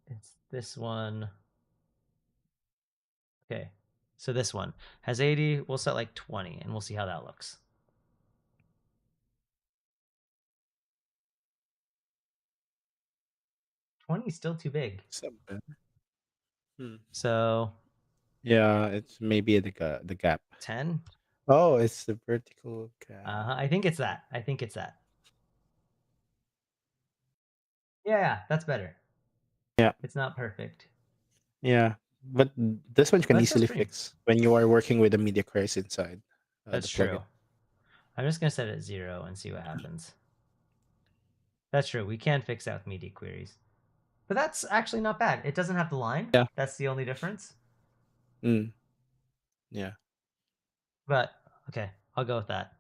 S2: it's this one. Okay, so this one has 80. We'll set like 20, and we'll see how that looks. 20 is still too big.
S1: Something. Hmm.
S2: So
S1: Yeah. It's maybe the gap.
S2: 10.
S1: Oh, it's the vertical gap.
S2: I think it's that. I think it's that. Yeah, that's better.
S1: Yeah.
S2: It's not perfect.
S1: Yeah, but this one you can
S2: Let's just
S1: easily
S2: stream.
S1: fix when you are working with the media queries inside the
S2: That's
S1: plugin.
S2: true. I'm just gonna set it at 0 and see what happens. That's true. We can fix that with media queries. But that's actually not bad. It doesn't have the line.
S1: Yeah.
S2: That's the only difference.
S1: Mm. Yeah.
S2: But okay, I'll go with that.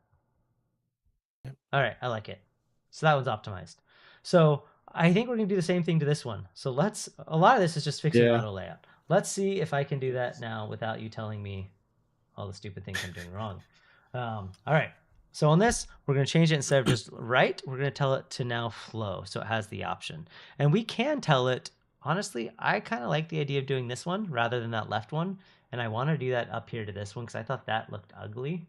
S1: Yep.
S2: All right, I like it. So that one's optimized. So I think we're gonna do the same thing to this one. So a lot of this is just fixing
S1: Yeah.
S2: auto layout. Let's see if I can do that now without you telling me all the stupid things I'm doing wrong. All right. So on this, we're going to change it instead of just right. We're going to tell it to now flow. So it has the option. And we can tell it, honestly, I kind of like the idea of doing this one rather than that left one. And I want to do that up here to this one because I thought that looked ugly.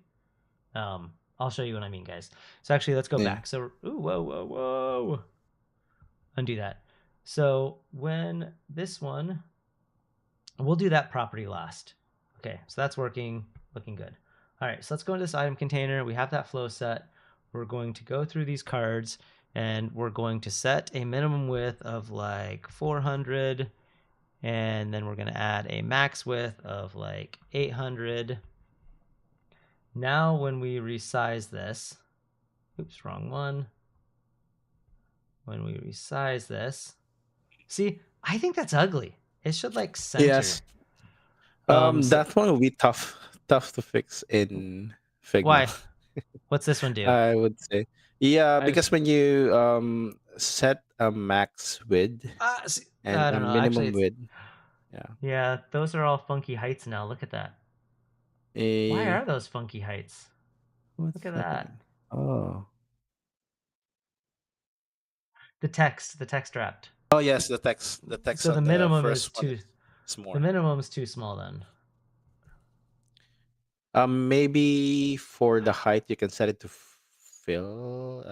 S2: I'll show you what I mean, guys. So actually, let's go
S1: Yeah.
S2: back. So, ooh, whoa, whoa, whoa. Undo that. So when this one, we'll do that property last. Okay, so that's working, looking good. All right, so let's go into this item container. We have that flow set. We're going to go through these cards and we're going to set a minimum width of like 400. And then we're going to add a max width of like 800. Now, when we resize this, oops, wrong one. When we resize this, see, I think that's ugly. It should like center.
S1: Yes.
S2: So
S1: That one will be tough to fix in Figma.
S2: why? What's this one do?
S1: I would say. Yeah,
S2: I
S1: because when you set a max width
S2: see,
S1: and
S2: I
S1: a
S2: don't know. Actually,
S1: minimum
S2: it's
S1: width, yeah.
S2: yeah. Those are all funky heights now. Look at that. Why
S1: Eh,
S2: are those funky heights? Look
S1: what's
S2: at that.
S1: happening? Oh.
S2: The text wrapped.
S1: Oh yes, the text
S2: So the
S1: on the
S2: minimum
S1: first
S2: is
S1: one
S2: too.
S1: is
S2: The
S1: more.
S2: minimum is too small then.
S1: Maybe for the height you can set it to fill.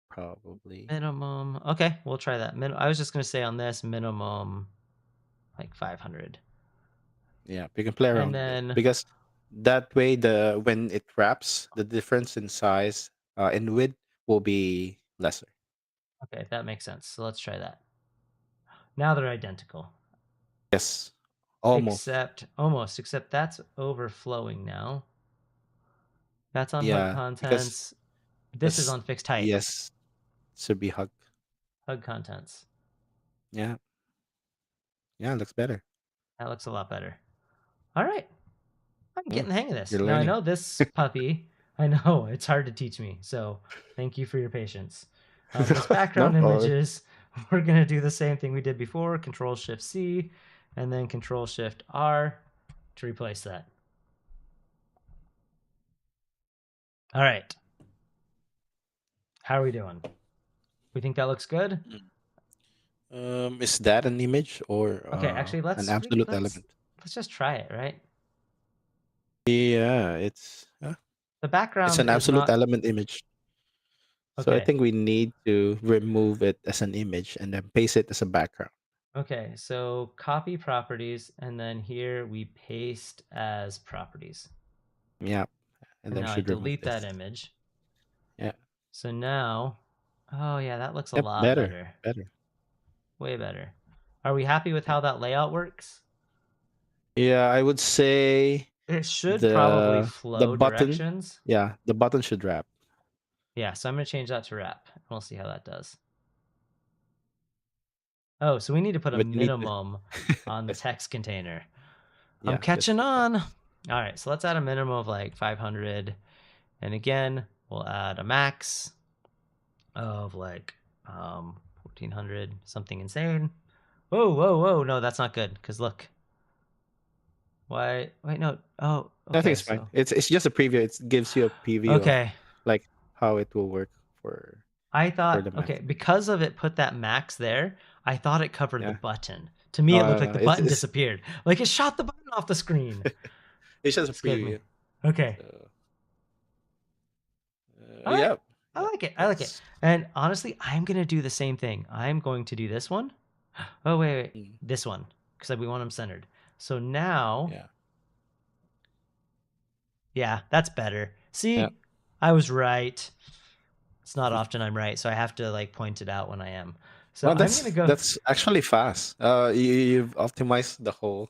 S1: Probably.
S2: Minimum. Okay, we'll try that. I was just gonna say on this minimum like 500,
S1: Yeah, you can play
S2: and
S1: around with it
S2: then
S1: because that way the when it wraps, the difference in size and width will be lesser.
S2: okay, that makes sense. So let's try that. Now they're identical,
S1: Yes, almost.
S2: except almost, except that's overflowing now. That's on hug
S1: Yeah, because
S2: contents. This is
S1: that's
S2: on fixed height.
S1: yes, should be hug.
S2: Hug contents.
S1: Yeah, yeah, looks better.
S2: That looks a lot better. All right. I'm
S1: Mm,
S2: getting the hang of
S1: you're
S2: this. Now I
S1: learning.
S2: know this puppy. I know it's hard to teach me. So thank you for your patience. This
S1: No
S2: background
S1: problem.
S2: images, we're going to do the same thing we did before. Control Shift C and then Control Shift R to replace that. All right. How are we doing? We think that looks good?
S1: Mm. Is that an image or
S2: Okay, actually
S1: an
S2: let's
S1: absolute
S2: let's
S1: element?
S2: let's just try it, right?
S1: Yeah,
S2: The
S1: it's
S2: background
S1: an
S2: is
S1: absolute
S2: not
S1: element image. So I
S2: okay.
S1: think we need to remove it as an image and then paste it as a background.
S2: Okay, so copy properties and then here we paste as properties.
S1: Yeah, and
S2: And
S1: then
S2: now I
S1: should remove
S2: delete that
S1: this.
S2: image.
S1: Yeah.
S2: So now, oh yeah, that looks a
S1: Yep.
S2: lot
S1: Better.
S2: better.
S1: Better.
S2: Way better. Are we happy with
S1: Yeah.
S2: how that layout works?
S1: Yeah, I would say
S2: It should probably
S1: the
S2: flow
S1: button.
S2: directions.
S1: Yeah, the button should wrap.
S2: Yeah, so I'm going to change that to wrap. And we'll see how that does. Oh, so we need to put a
S1: But you need to.
S2: minimum on the
S1: Yes.
S2: text container. I'm
S1: Yeah, that's
S2: catching
S1: the
S2: on. All
S1: catch.
S2: right, so let's add a minimum of like 500. And again, we'll add a max of like 1400, something insane. Whoa, whoa, whoa. No, that's not good. Because look, why? Wait, no. Oh,
S1: I think
S2: okay.
S1: it's fine.
S2: So,
S1: It's just a preview. It gives you a preview of
S2: okay.
S1: like how it will work
S2: I
S1: for
S2: thought,
S1: the
S2: okay,
S1: max.
S2: because of it put that max there, I thought it covered the
S1: Yeah.
S2: button. To me, it looked like the
S1: It's
S2: button disappeared. Like it shot the button off the screen.
S1: it's just a
S2: Scared me.
S1: preview.
S2: Okay.
S1: So
S2: All right.
S1: yeah,
S2: I
S1: yeah.
S2: like it. I like it.
S1: That's
S2: And honestly, I'm going to do the same thing. I'm going to do this one. Oh, wait, wait.
S1: mm,
S2: This one. Because we want them centered. So now,
S1: yeah,
S2: yeah, that's better.
S1: yeah.
S2: See, I was right. It's not often I'm right, so I have to like point it out when I am. So
S1: Well,
S2: I'm gonna go.
S1: that's actually fast. You've optimized the whole,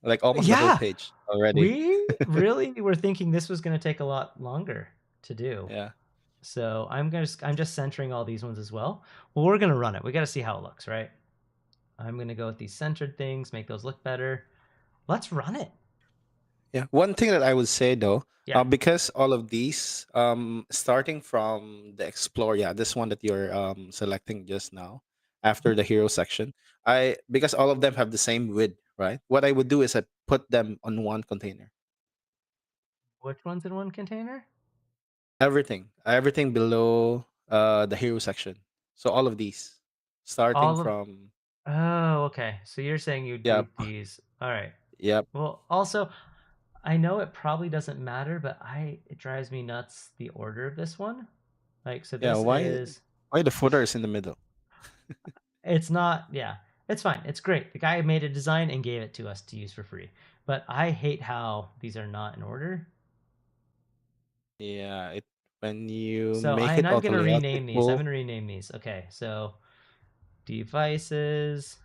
S1: like almost the whole
S2: Yeah,
S1: page already.
S2: we really were thinking this was gonna take a lot longer to do.
S1: Yeah,
S2: So I'm just centering all these ones as well. Well, we're gonna run it. We got to see how it looks, right? I'm gonna go with these centered things, make those look better. Let's run it.
S1: yeah. One thing that I would say though,
S2: Yeah.
S1: because all of these, starting from the explore, yeah, this one that you're selecting just now,
S2: Mhm.
S1: after the hero section, because all of them have the same width, right? What I would do is I put them on one container.
S2: Which one's in one container?
S1: Everything below the hero section. So all of these, starting
S2: All of.
S1: from
S2: Oh, okay. So you're saying you'd
S1: yeah,
S2: group these. All right.
S1: yep,
S2: Well, also, I know it probably doesn't matter, but it drives me nuts the order of this one. Like, so
S1: yeah.
S2: this
S1: Why
S2: is
S1: the footer is in the middle?
S2: it's not, yeah, it's fine. It's great. The guy made a design and gave it to us to use for free. But I hate how these are not in order.
S1: Yeah, it when you
S2: So
S1: make it
S2: I'm
S1: auto
S2: gonna
S1: layout, it
S2: rename these. I'm
S1: will
S2: gonna rename these. Okay, so devices,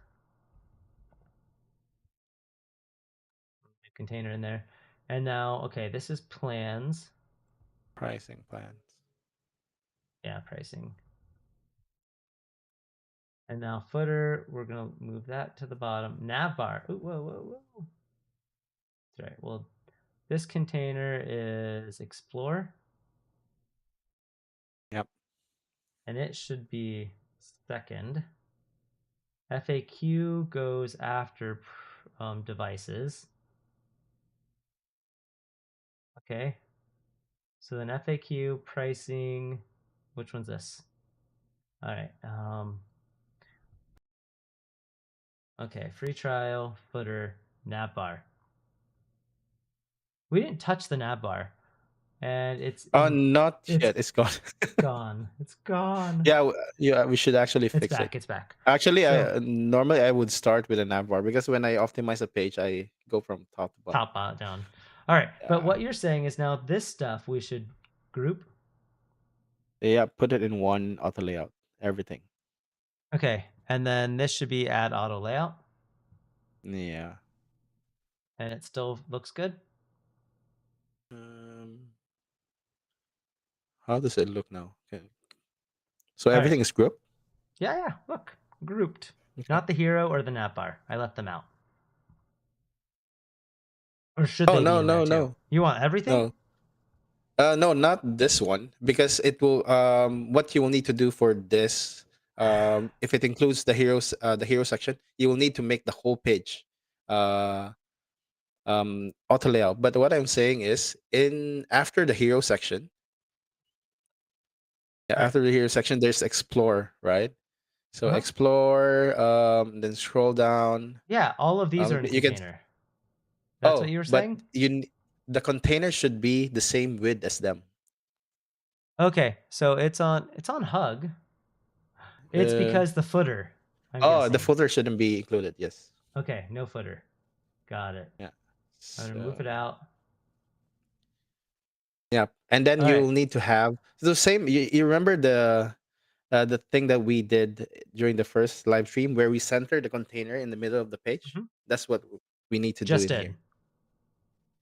S2: container in there. And now, okay, this is plans.
S1: pricing plans.
S2: Yeah, pricing. And now footer, we're gonna move that to the bottom. Nav bar. Ooh, whoa, whoa, whoa. That's right. Well, this container is explore,
S1: Yep.
S2: and it should be second. FAQ goes after devices. Okay. So then FAQ pricing. Which one's this? All right. Okay. Free trial, footer, nav bar. We didn't touch the nav bar, and
S1: Oh, not
S2: it's
S1: yet. It's gone.
S2: gone. It's gone.
S1: Yeah, yeah. We should actually
S2: It's
S1: fix it.
S2: back. It's back.
S1: Actually,
S2: So
S1: I normally I would start with a nav bar because when I optimize a page, I go from top to bottom.
S2: top down. All right. But
S1: Yeah,
S2: what you're saying is now this stuff we should group.
S1: yeah. Put it in one auto layout. Everything.
S2: Okay. And then this should be add auto layout.
S1: Yeah.
S2: And it still looks good.
S1: Um, how does it look now? Okay. So
S2: All right.
S1: everything is grouped.
S2: Yeah, yeah. Look, grouped.
S1: Okay.
S2: Not the hero or the nav bar. I left them out. Or should
S1: Oh
S2: they be
S1: no
S2: in there
S1: no
S2: too?
S1: no
S2: You want everything?
S1: no. No, not this one because it will. What you will need to do for this, if it includes the hero section, you will need to make the whole page, uh, auto layout. But what I'm saying is, in after the hero section, yeah,
S2: All right.
S1: after the hero section, there's explore, right? So
S2: Uh-huh.
S1: explore, then scroll down.
S2: Yeah, all of these are in
S1: You can.
S2: container. That's what
S1: Oh,
S2: you were
S1: but
S2: saying?
S1: the container should be the same width as them.
S2: Okay, so it's on hug. It's
S1: Uh,
S2: because the footer, I'm
S1: oh, the
S2: guessing.
S1: footer shouldn't be included. Yes.
S2: Okay, no footer. Got it.
S1: Yeah.
S2: I'm gonna move it
S1: So
S2: out.
S1: yeah, and then
S2: All right.
S1: you'll need to have the same. You remember the thing that we did during the first live stream where we center the container in the middle of the page.
S2: Mhm.
S1: That's what we need to do
S2: Just
S1: in
S2: did,
S1: here.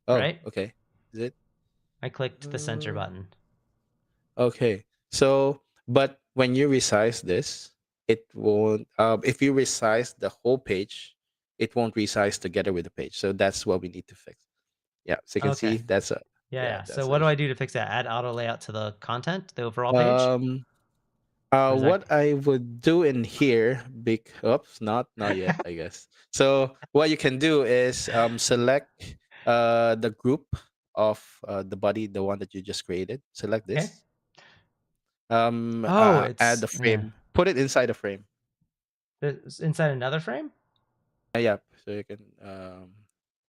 S1: Oh,
S2: right?
S1: okay. Is it?
S2: I clicked the center
S1: Uh,
S2: button.
S1: okay. So, but when you resize this, it won't. If you resize the whole page, it won't resize together with the page. So that's what we need to fix. Yeah. So you can
S2: Okay.
S1: see that's a
S2: Yeah,
S1: yeah
S2: yeah. So
S1: that's the
S2: what do I
S1: issue.
S2: do to fix that? Add auto layout to the content, the overall page?
S1: Um,
S2: Or is that
S1: what I would do in here, big oops, not yet, I guess. So what you can do is select the group of the body, the one that you just created. Select
S2: okay?
S1: this.
S2: Oh,
S1: Add
S2: it's
S1: the frame. Put it inside the frame.
S2: it's inside another frame?
S1: Yeah. So you can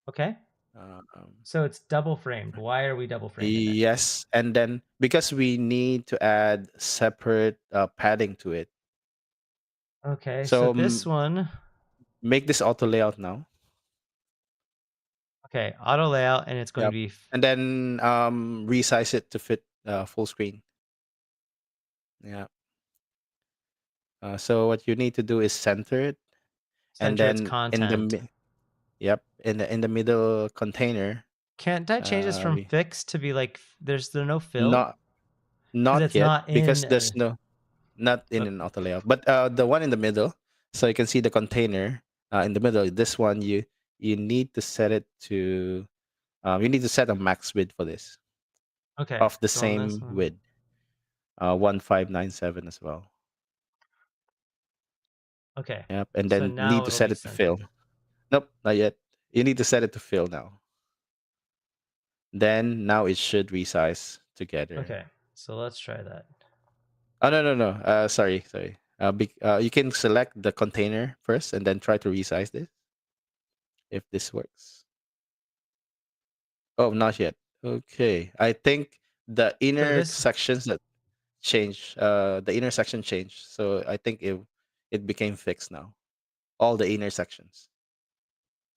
S2: Okay.
S1: um,
S2: So it's double framed. Why are we double framing it?
S1: yes, and then because we need to add separate padding to it.
S2: Okay, so
S1: So
S2: this one,
S1: make this auto layout now.
S2: okay, auto layout, and it's going to
S1: Yep.
S2: be
S1: And then resize it to fit full screen. Yeah. So what you need to do is center it, and
S2: center its
S1: then
S2: content.
S1: yep, in the middle container.
S2: Can't I change this from
S1: We
S2: fixed to be like there no fill?
S1: not
S2: Because
S1: not
S2: it's
S1: yet
S2: not
S1: because
S2: in.
S1: there's no not in
S2: Oh,
S1: an auto layout, but the one in the middle. So you can see the container in the middle. This one you need to set it to you need to set a max width for this
S2: okay,
S1: of the
S2: so on this
S1: same
S2: one.
S1: width 1597 as well.
S2: Okay,
S1: Yep, and
S2: so
S1: then need
S2: now
S1: to
S2: it'll
S1: set
S2: be
S1: it to fill.
S2: centered.
S1: Nope, not yet. You need to set it to fill now. Then now it should resize together.
S2: Okay, so let's try that.
S1: Oh no. Sorry. You can select the container first and then try to resize this if this works. Oh, not yet. Okay, I think the
S2: So
S1: inner
S2: this.
S1: sections that change. The inner section changed. So I think it became fixed now. All the inner sections.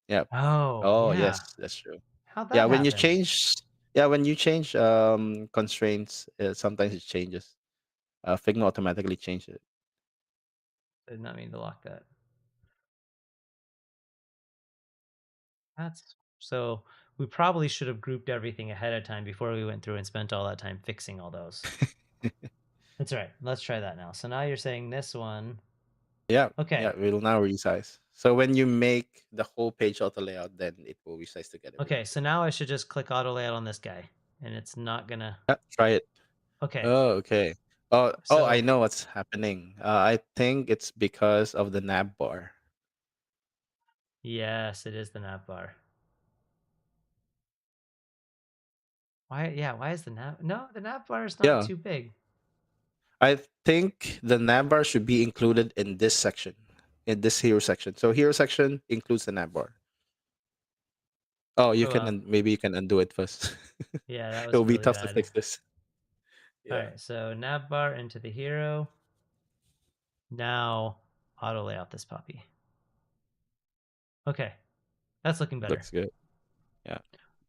S1: Yep.
S2: Oh
S1: Oh
S2: yeah,
S1: yes, that's true.
S2: how'd
S1: Yeah,
S2: that happen?
S1: when you change constraints, sometimes it changes. Figma automatically changes it.
S2: I did not mean to lock that. That's so. We probably should have grouped everything ahead of time before we went through and spent all that time fixing all those. That's all right. Let's try that now. So now you're saying this one.
S1: Yeah, yeah,
S2: Okay.
S1: it will now resize. So when you make the whole page auto layout, then it will resize together with
S2: Okay,
S1: it.
S2: so now I should just click auto layout on this guy, and it's not gonna.
S1: Yeah, try it.
S2: Okay,
S1: Oh, okay. Oh, I
S2: so
S1: know what's happening. I think it's because of the nav bar.
S2: yes, it is the nav bar. Why? Yeah, why is the nav? No, the nav bar is not
S1: Yeah,
S2: too big.
S1: I think the nav bar should be included in this section, in this hero section. So hero section includes the nav bar. Oh, you
S2: Oh
S1: can
S2: well,
S1: maybe you can undo it first.
S2: yeah, that
S1: It
S2: was
S1: will be
S2: really
S1: tough to
S2: bad.
S1: fix this.
S2: All
S1: Yeah,
S2: right, so nav bar into the hero. Now auto layout this puppy. Okay, that's looking better.
S1: looks good. Yeah.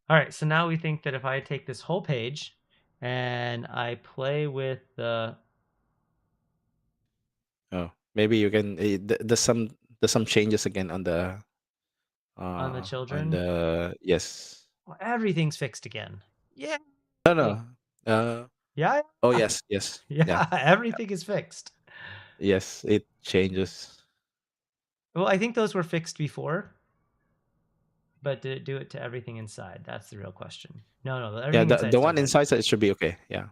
S2: All right, so now we think that if I take this whole page and I play with the
S1: Oh, maybe you can. There's some changes again
S2: on the
S1: on
S2: children,
S1: the yes.
S2: well, everything's fixed again. Yeah.
S1: No,
S2: Oh,
S1: no. Uh
S2: yeah.
S1: oh,
S2: Yeah,
S1: yes, yes, yeah,
S2: yeah, everything is fixed.
S1: yes. It changes.
S2: Well, I think those were fixed before, but did it do it to everything inside? That's the real question. No, no,
S1: Yeah,
S2: everything inside is
S1: the
S2: still
S1: one
S2: good.
S1: inside so it should be okay. Yeah.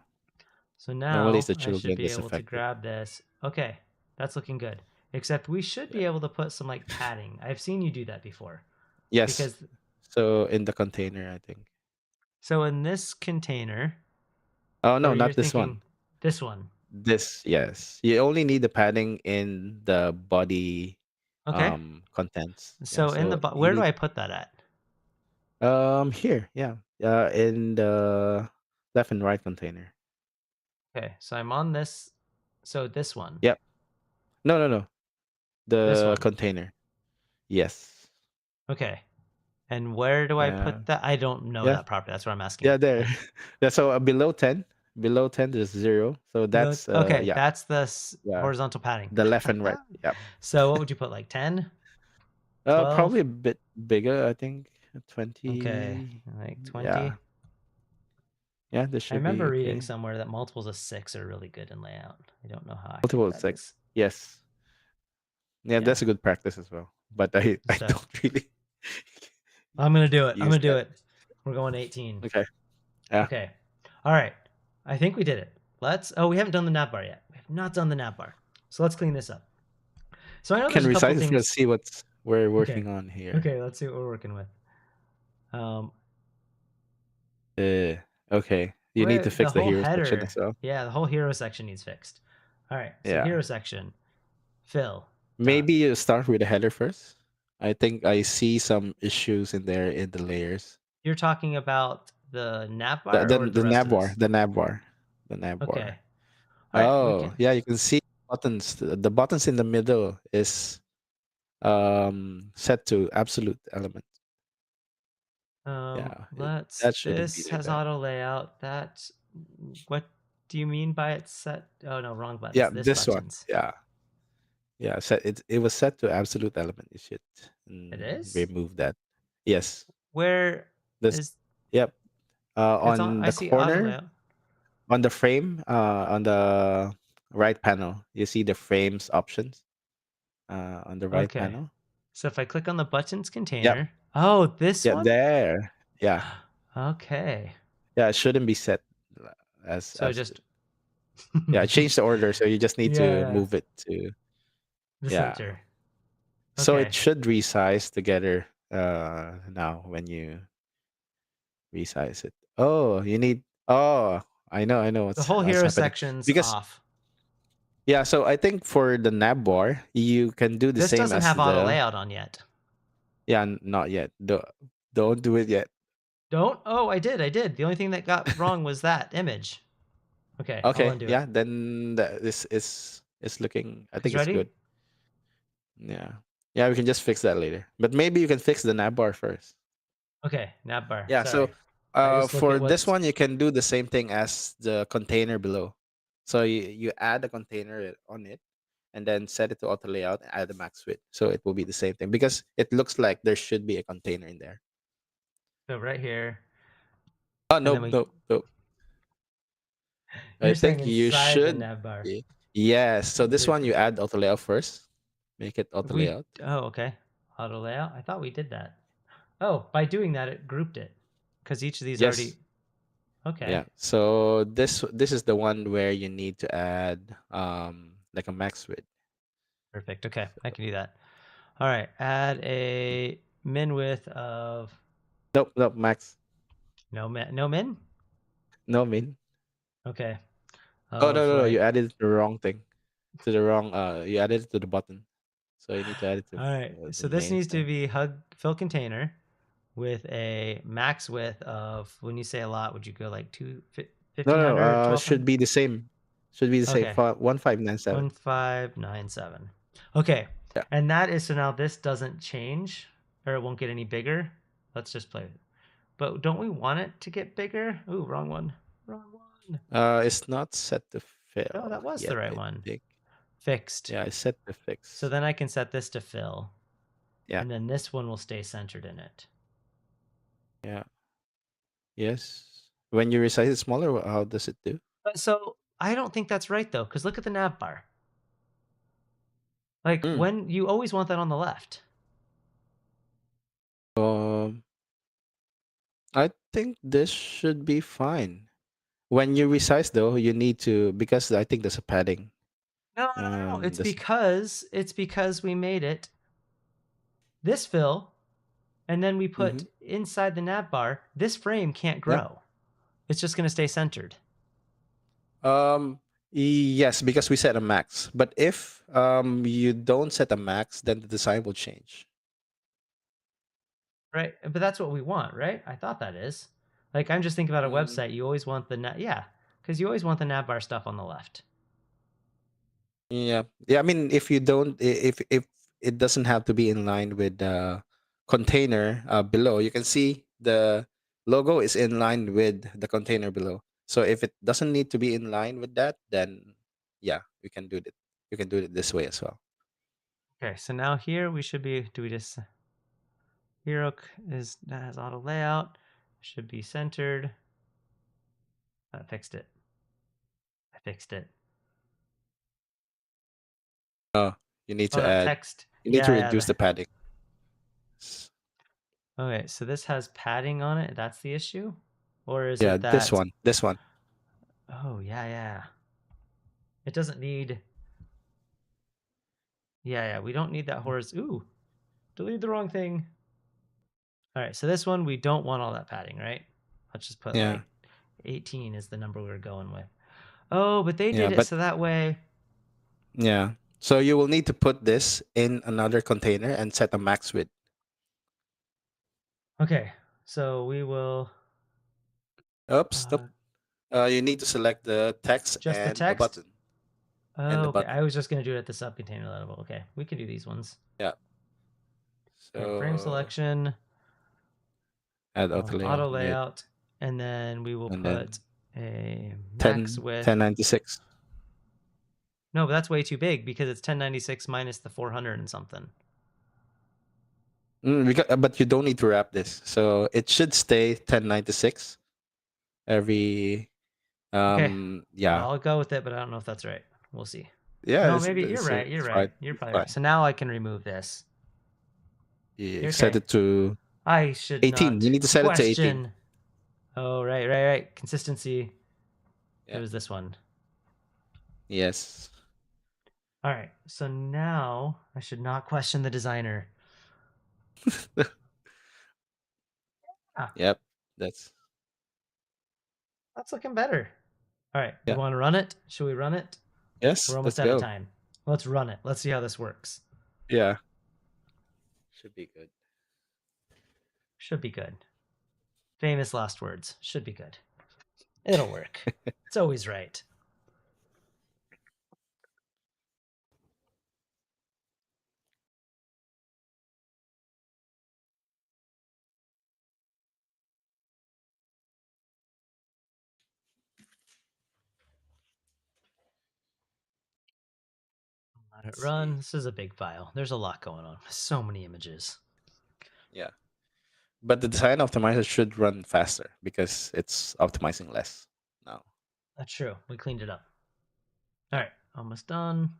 S2: So
S1: Normally it's
S2: now
S1: the
S2: I should
S1: children
S2: be
S1: that's
S2: able to
S1: affected.
S2: grab this. Okay, that's looking good. Except we should
S1: Yeah.
S2: be able to put some like padding. I've seen you do that before.
S1: Yes.
S2: Because
S1: So in the container, I think.
S2: so in this container,
S1: Oh no,
S2: or you're
S1: not this one.
S2: thinking this one.
S1: This, yes. You only need the padding in the body
S2: Okay.
S1: contents. Yeah,
S2: So in the
S1: so you
S2: where do
S1: need
S2: I put that at?
S1: here, yeah. In the left and right container.
S2: Okay, so I'm on this. So this one,
S1: Yep. No, no, no.
S2: this
S1: The
S2: one.
S1: container. Yes.
S2: Okay, and where do I
S1: Yeah.
S2: put that? I don't know
S1: Yeah.
S2: that properly. That's what I'm asking.
S1: Yeah, there. Yeah, so below 10 there's 0. So
S2: Below.
S1: that's
S2: Okay,
S1: yeah.
S2: that's the
S1: Yeah.
S2: horizontal padding.
S1: The left and right. Yep.
S2: So what would you put? Like 10,
S1: Probably
S2: 12?
S1: a bit bigger, I think.
S2: Okay,
S1: 20.
S2: like 20.
S1: Yeah. Yeah, this
S2: I
S1: should be
S2: remember reading
S1: okay.
S2: somewhere that multiples of 6 are really good in layout. I don't know how accurate
S1: Multiple
S2: that is.
S1: 6. Yes. Yeah,
S2: Yeah.
S1: that's a good practice as well. But I
S2: So
S1: don't really
S2: I'm gonna do it. I'm
S1: use
S2: gonna do
S1: that.
S2: it. We're going 18.
S1: Okay. Yeah.
S2: Okay. All right. I think we did it. Let's. Oh, we haven't done the nav bar yet. We have not done the nav bar. So let's clean this up. So I know
S1: Can
S2: there's a couple
S1: resize it. Let's
S2: things.
S1: see what's we're
S2: Okay.
S1: working on here.
S2: Okay. Let's see what we're working with. Um,
S1: Uh, okay. You need
S2: where
S1: to
S2: the
S1: fix the
S2: whole
S1: hero section as
S2: header.
S1: well.
S2: Yeah, the whole hero section needs fixed. All right. So
S1: Yeah.
S2: hero section. Fill. Done.
S1: Maybe you start with the header first. I think I see some issues in there in the layers.
S2: You're talking about the nav bar or the
S1: The
S2: rest
S1: nav
S2: of
S1: bar,
S2: this?
S1: the nav bar, the nav
S2: Okay.
S1: bar.
S2: All right. We
S1: Oh,
S2: can.
S1: yeah, you can see buttons. The buttons in the middle is set to absolute element. Yeah,
S2: Let's.
S1: that shouldn't be
S2: This
S1: there
S2: has
S1: then.
S2: auto layout. That. What do you mean by it's set? Oh no, wrong buttons.
S1: Yeah,
S2: This
S1: this one.
S2: buttons.
S1: Yeah, yeah. Set it was set to absolute element. You should
S2: It is.
S1: remove that. Yes,
S2: Where
S1: this.
S2: is?
S1: Yep.
S2: It's on.
S1: On
S2: I
S1: the
S2: see auto
S1: corner,
S2: layout.
S1: on the frame, on the right panel, you see the frames options. On the right
S2: Okay.
S1: panel.
S2: So if I click on the buttons
S1: Yep.
S2: container. Oh, this
S1: Yep.
S2: one.
S1: There. Yeah.
S2: Okay.
S1: Yeah. It shouldn't be set as
S2: So
S1: absolute.
S2: just.
S1: Yeah. I changed the order, so you just need
S2: Yeah,
S1: to
S2: yeah.
S1: move it to
S2: The
S1: yeah.
S2: center.
S1: So it
S2: Okay.
S1: should resize together now when you resize it. Oh, you need oh, I know
S2: The whole
S1: what's
S2: hero
S1: happening.
S2: section's
S1: Because
S2: off.
S1: yeah, so I think for the nav bar, you can do the
S2: This
S1: same
S2: doesn't
S1: as
S2: have auto
S1: the
S2: layout on yet.
S1: yeah, not yet. Don't do it yet.
S2: Don't? Oh, I did. I did. The only thing that got wrong was that image. Okay, I'll
S1: Okay,
S2: undo it.
S1: yeah, then this is looking I
S2: He's
S1: think it's
S2: ready?
S1: good. Yeah. Yeah, we can just fix that later. But maybe you can fix the nav bar first.
S2: Okay, nav bar.
S1: Yeah, so
S2: Sorry. I just look
S1: for
S2: at
S1: this
S2: what's.
S1: one you can do the same thing as the container below. So you add a container on it and then set it to auto layout and add a max width. So it will be the same thing because it looks like there should be a container in there.
S2: So right here.
S1: Oh
S2: And then
S1: nope,
S2: we.
S1: nope, nope. I
S2: You're saying
S1: think you
S2: inside the
S1: should
S2: nav bar.
S1: yes. So this one you
S2: With.
S1: add auto layout first. Make it auto
S2: We
S1: layout.
S2: oh, okay. Auto layout. I thought we did that. Oh, by doing that, it grouped it because each of these
S1: Yes.
S2: already. Okay,
S1: Yeah. So this is the one where you need to add like a max width.
S2: perfect. Okay, I can do that. All right, add a min width of
S1: Nope, nope, max.
S2: no min.
S1: No min.
S2: Okay,
S1: Oh no,
S2: of
S1: no, no, you
S2: like.
S1: added the wrong thing. To the wrong you added it to the button. So you need to add it to
S2: All right,
S1: the
S2: so this
S1: main
S2: needs to
S1: thing.
S2: be hug fill container with a max width of. When you say a lot, would you go like
S1: No, no,
S2: 1500,
S1: should
S2: 1200?
S1: be the same. Should be the same.
S2: Okay,
S1: 1597.
S2: 1597. Okay.
S1: Yeah.
S2: And that is so now this doesn't change or it won't get any bigger. Let's just play. But don't we want it to get bigger? Ooh, wrong one. Wrong one.
S1: It's not set to
S2: No,
S1: fill
S2: that was the
S1: yet,
S2: right
S1: I
S2: one.
S1: think.
S2: Fixed.
S1: Yeah, it's set to
S2: So
S1: fix.
S2: then I can set this to fill.
S1: Yeah.
S2: And then this one will stay centered in it.
S1: Yeah. Yes. When you resize it smaller, how does it do?
S2: But so I don't think that's right though, because look at the nav bar. Like
S1: Mm.
S2: when you always want that on the left.
S1: Um, I think this should be fine. When you resize though, you need to because I think there's a padding.
S2: No, no, no, no.
S1: This.
S2: It's because we made it this fill. And then we
S1: Mm-hmm.
S2: put inside the nav bar, this frame can't
S1: Yep.
S2: grow. It's just going to stay centered.
S1: Um. Yes, because we set a max. But if you don't set a max, then the design will change.
S2: Right? But that's what we want, right? I thought that is. Like I'm just thinking about a
S1: Mm,
S2: website, you always want the nav yeah, cuz you always want the nav bar stuff on the left.
S1: yeah. Yeah. I mean, if you don't, if it doesn't have to be in line with the container below, you can see the logo is in line with the container below. So if it doesn't need to be in line with that, then yeah, we can do it. You can do it this way as well.
S2: Okay, so now here we should be do we just hero is that has auto layout, should be centered. I fixed it. I fixed it.
S1: Oh, you need
S2: Oh,
S1: to
S2: that
S1: add.
S2: text.
S1: You need to
S2: Yeah, yeah.
S1: reduce the padding.
S2: Okay, so this has padding on it. That's the issue? Or is
S1: Yeah,
S2: it
S1: this
S2: that
S1: one. This one.
S2: oh, yeah, yeah. It doesn't need. Yeah, yeah. We don't need that Ooh, delete the wrong thing. All right. So this one, we don't want all that padding, right? Let's just put
S1: Yeah.
S2: like 18 is the number we're going with. Oh, but they
S1: Yeah,
S2: did it
S1: but
S2: so that way.
S1: yeah. So you will need to put this in another container and set a max width.
S2: Okay. So we will
S1: Oops, stop.
S2: uh,
S1: You need to select the text
S2: just the
S1: and a
S2: text.
S1: button. And
S2: Oh,
S1: the
S2: okay.
S1: button.
S2: I was just going to do it at the subcontainer level. Okay. We can do these ones.
S1: Yeah.
S2: Okay. Frame
S1: So
S2: selection,
S1: add auto
S2: auto
S1: layout mid
S2: layout. And then we will
S1: and
S2: put
S1: then
S2: a max
S1: 10
S2: width.
S1: 1096.
S2: No, but that's way too big because it's 1096 minus the 400 and something.
S1: But you don't need to wrap this. So it should stay 1096 every
S2: Okay.
S1: yeah.
S2: I'll go with it, but I don't know if that's right. We'll see.
S1: Yeah,
S2: No, maybe you're right. You're
S1: it's
S2: right.
S1: fine.
S2: You're
S1: It's
S2: probably right.
S1: fine.
S2: So now I can remove this.
S1: You set
S2: Okay.
S1: it to
S2: I should
S1: 18. You
S2: not
S1: need to set it to 18.
S2: question. Oh, right, right, right. Consistency. It
S1: Yeah.
S2: was this one.
S1: Yes.
S2: All right. So now I should not question the designer. Ah,
S1: Yep. That's
S2: that's looking better. All right. We
S1: yeah.
S2: want to run it. Should we run it? We're
S1: Yes,
S2: almost
S1: let's
S2: out of
S1: go.
S2: time. Let's run it. Let's see how this works.
S1: Yeah. Should be good.
S2: Should be good. Famous last words. Should be good. It'll work. It's always right. Let it
S1: Let's
S2: run.
S1: see.
S2: This is a big file. There's a lot going on. So many images.
S1: Yeah. But the design optimizer should run faster because it's optimizing less now.
S2: That's true. We cleaned it up. All
S1: Yeah.
S2: right. Almost done.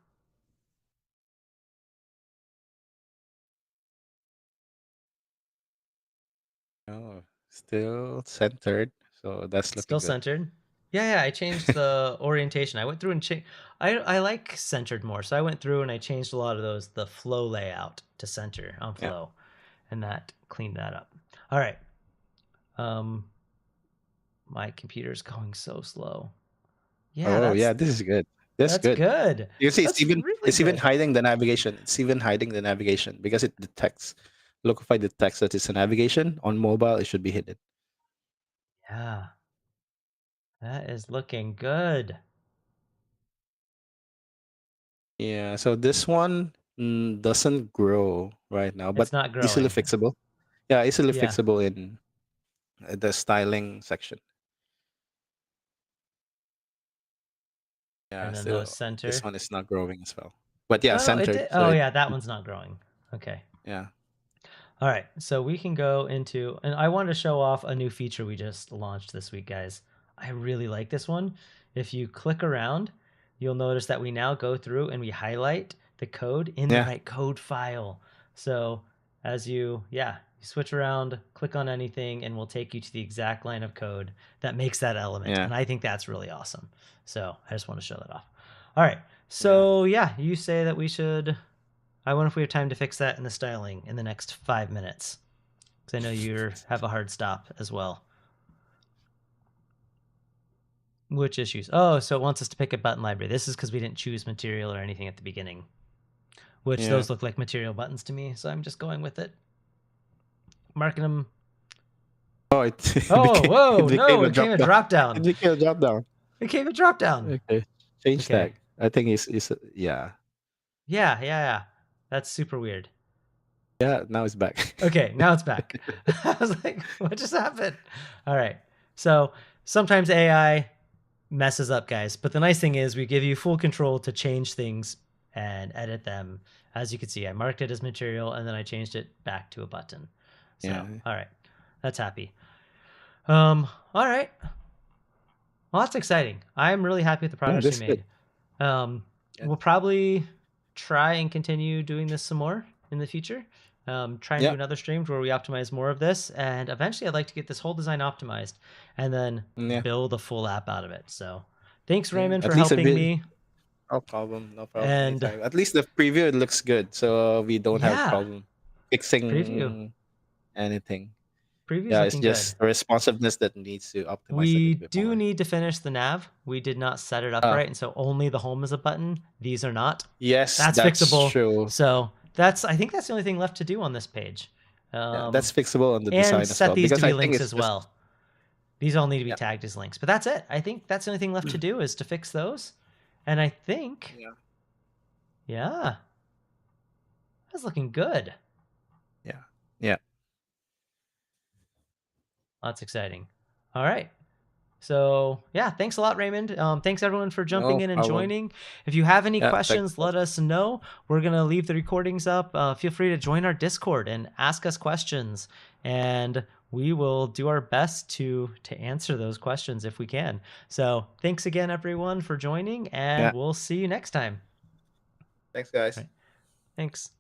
S1: Oh, still centered. So that's looking
S2: Still
S1: good.
S2: centered. Yeah, I changed the orientation. I went through and I like centered more, so I went through and I changed a lot of those the flow layout to center on
S1: Yeah.
S2: flow, and that cleaned that up. All right. Um, my computer's going so slow. Yeah,
S1: Oh, yeah, this is good. That's
S2: that's
S1: good.
S2: good.
S1: You see,
S2: That's really
S1: it's even
S2: good.
S1: hiding the navigation. It's even hiding the navigation because it detects Locofy detects that it's a navigation. On mobile, it should be hidden.
S2: Yeah, that is looking good.
S1: Yeah, so this one doesn't grow right now, but
S2: It's not
S1: easily
S2: growing.
S1: fixable. Yeah, easily
S2: Yeah,
S1: fixable in the styling section. Yeah,
S2: and then those
S1: still this
S2: center.
S1: one is not growing as well. But yeah,
S2: Oh no, it
S1: centered.
S2: did.
S1: So
S2: Oh yeah, that one's not growing. Okay.
S1: yeah,
S2: All right, so we can go into, and I wanted to show off a new feature we just launched this week, guys. I really like this one. If you click around, you'll notice that we now go through and we highlight the code in the
S1: yeah,
S2: right code file. So as you switch around, click on anything, and we'll take you to the exact line of code that makes that element.
S1: yeah,
S2: And I think that's really awesome. So I just want to show that off. All right,
S1: yeah.
S2: so yeah, you say that we should. I wonder if we have time to fix that in the styling in the next 5 minutes. Because I know you have a hard stop as well. Which issues? Oh, so it wants us to pick a button library. This is because we didn't choose material or anything at the beginning. Which
S1: Yeah.
S2: those look like material buttons to me, so I'm just going with it. Marking them.
S1: Oh,
S2: Oh,
S1: it
S2: whoa,
S1: became
S2: no,
S1: a
S2: it came
S1: drop
S2: a
S1: down.
S2: drop
S1: It
S2: down.
S1: became a drop down.
S2: It came a drop down.
S1: Okay, change
S2: Okay.
S1: tag. I think it's yeah,
S2: Yeah. That's super weird.
S1: yeah. Now it's back.
S2: Okay, now it's back. I was like, what just happened? All right. So sometimes AI messes up, guys. But the nice thing is we give you full control to change things and edit them. As you can see, I marked it as material and then I changed it back to a button. So,
S1: Yeah,
S2: all right. That's happy. All right. Well, that's exciting. I'm really happy with the
S1: yeah.
S2: progress we
S1: That's good.
S2: made. Um,
S1: Yeah,
S2: we'll probably try and continue doing this some more in the future. Try and do
S1: yeah,
S2: another stream where we optimize more of this, and eventually, I'd like to get this whole design optimized and then
S1: yeah,
S2: build a full app out of it. So, thanks,
S1: yeah.
S2: Raymond,
S1: At
S2: for
S1: least a
S2: helping
S1: bit.
S2: me.
S1: No problem. No problem.
S2: And
S1: Anytime. At least the preview it looks good, so we don't have
S2: yeah,
S1: problem
S2: preview.
S1: fixing anything.
S2: Preview's
S1: Yeah, it's
S2: looking good.
S1: just responsiveness that needs to optimize a
S2: We
S1: little bit
S2: do
S1: more.
S2: need to finish the nav. We did not set it up
S1: Uh,
S2: right, and so only the home is a button. These are not.
S1: yes,
S2: That's
S1: that's
S2: fixable.
S1: true.
S2: So I think that's the only thing left to do on this page.
S1: Yeah, that's fixable on the
S2: And
S1: design as
S2: set
S1: well
S2: these to
S1: because I
S2: be
S1: think
S2: links
S1: it's
S2: as
S1: just
S2: well. These all need to be
S1: yeah,
S2: tagged as links. But that's it. I think that's the only thing left to do is to fix those. And I think,
S1: yeah,
S2: yeah, that's looking good.
S1: yeah, yeah.
S2: That's exciting. All right. So yeah, thanks a lot, Raymond. Thanks everyone for jumping
S1: No
S2: in and
S1: problem.
S2: joining. If you have any
S1: Yeah, thanks
S2: questions, let
S1: also.
S2: us know. We're gonna leave the recordings up. Feel free to join our Discord and ask us questions, and we will do our best to answer those questions if we can. So thanks again, everyone, for joining, and
S1: Yeah,
S2: we'll see you next time.
S1: thanks,
S2: All
S1: guys.
S2: right. Thanks.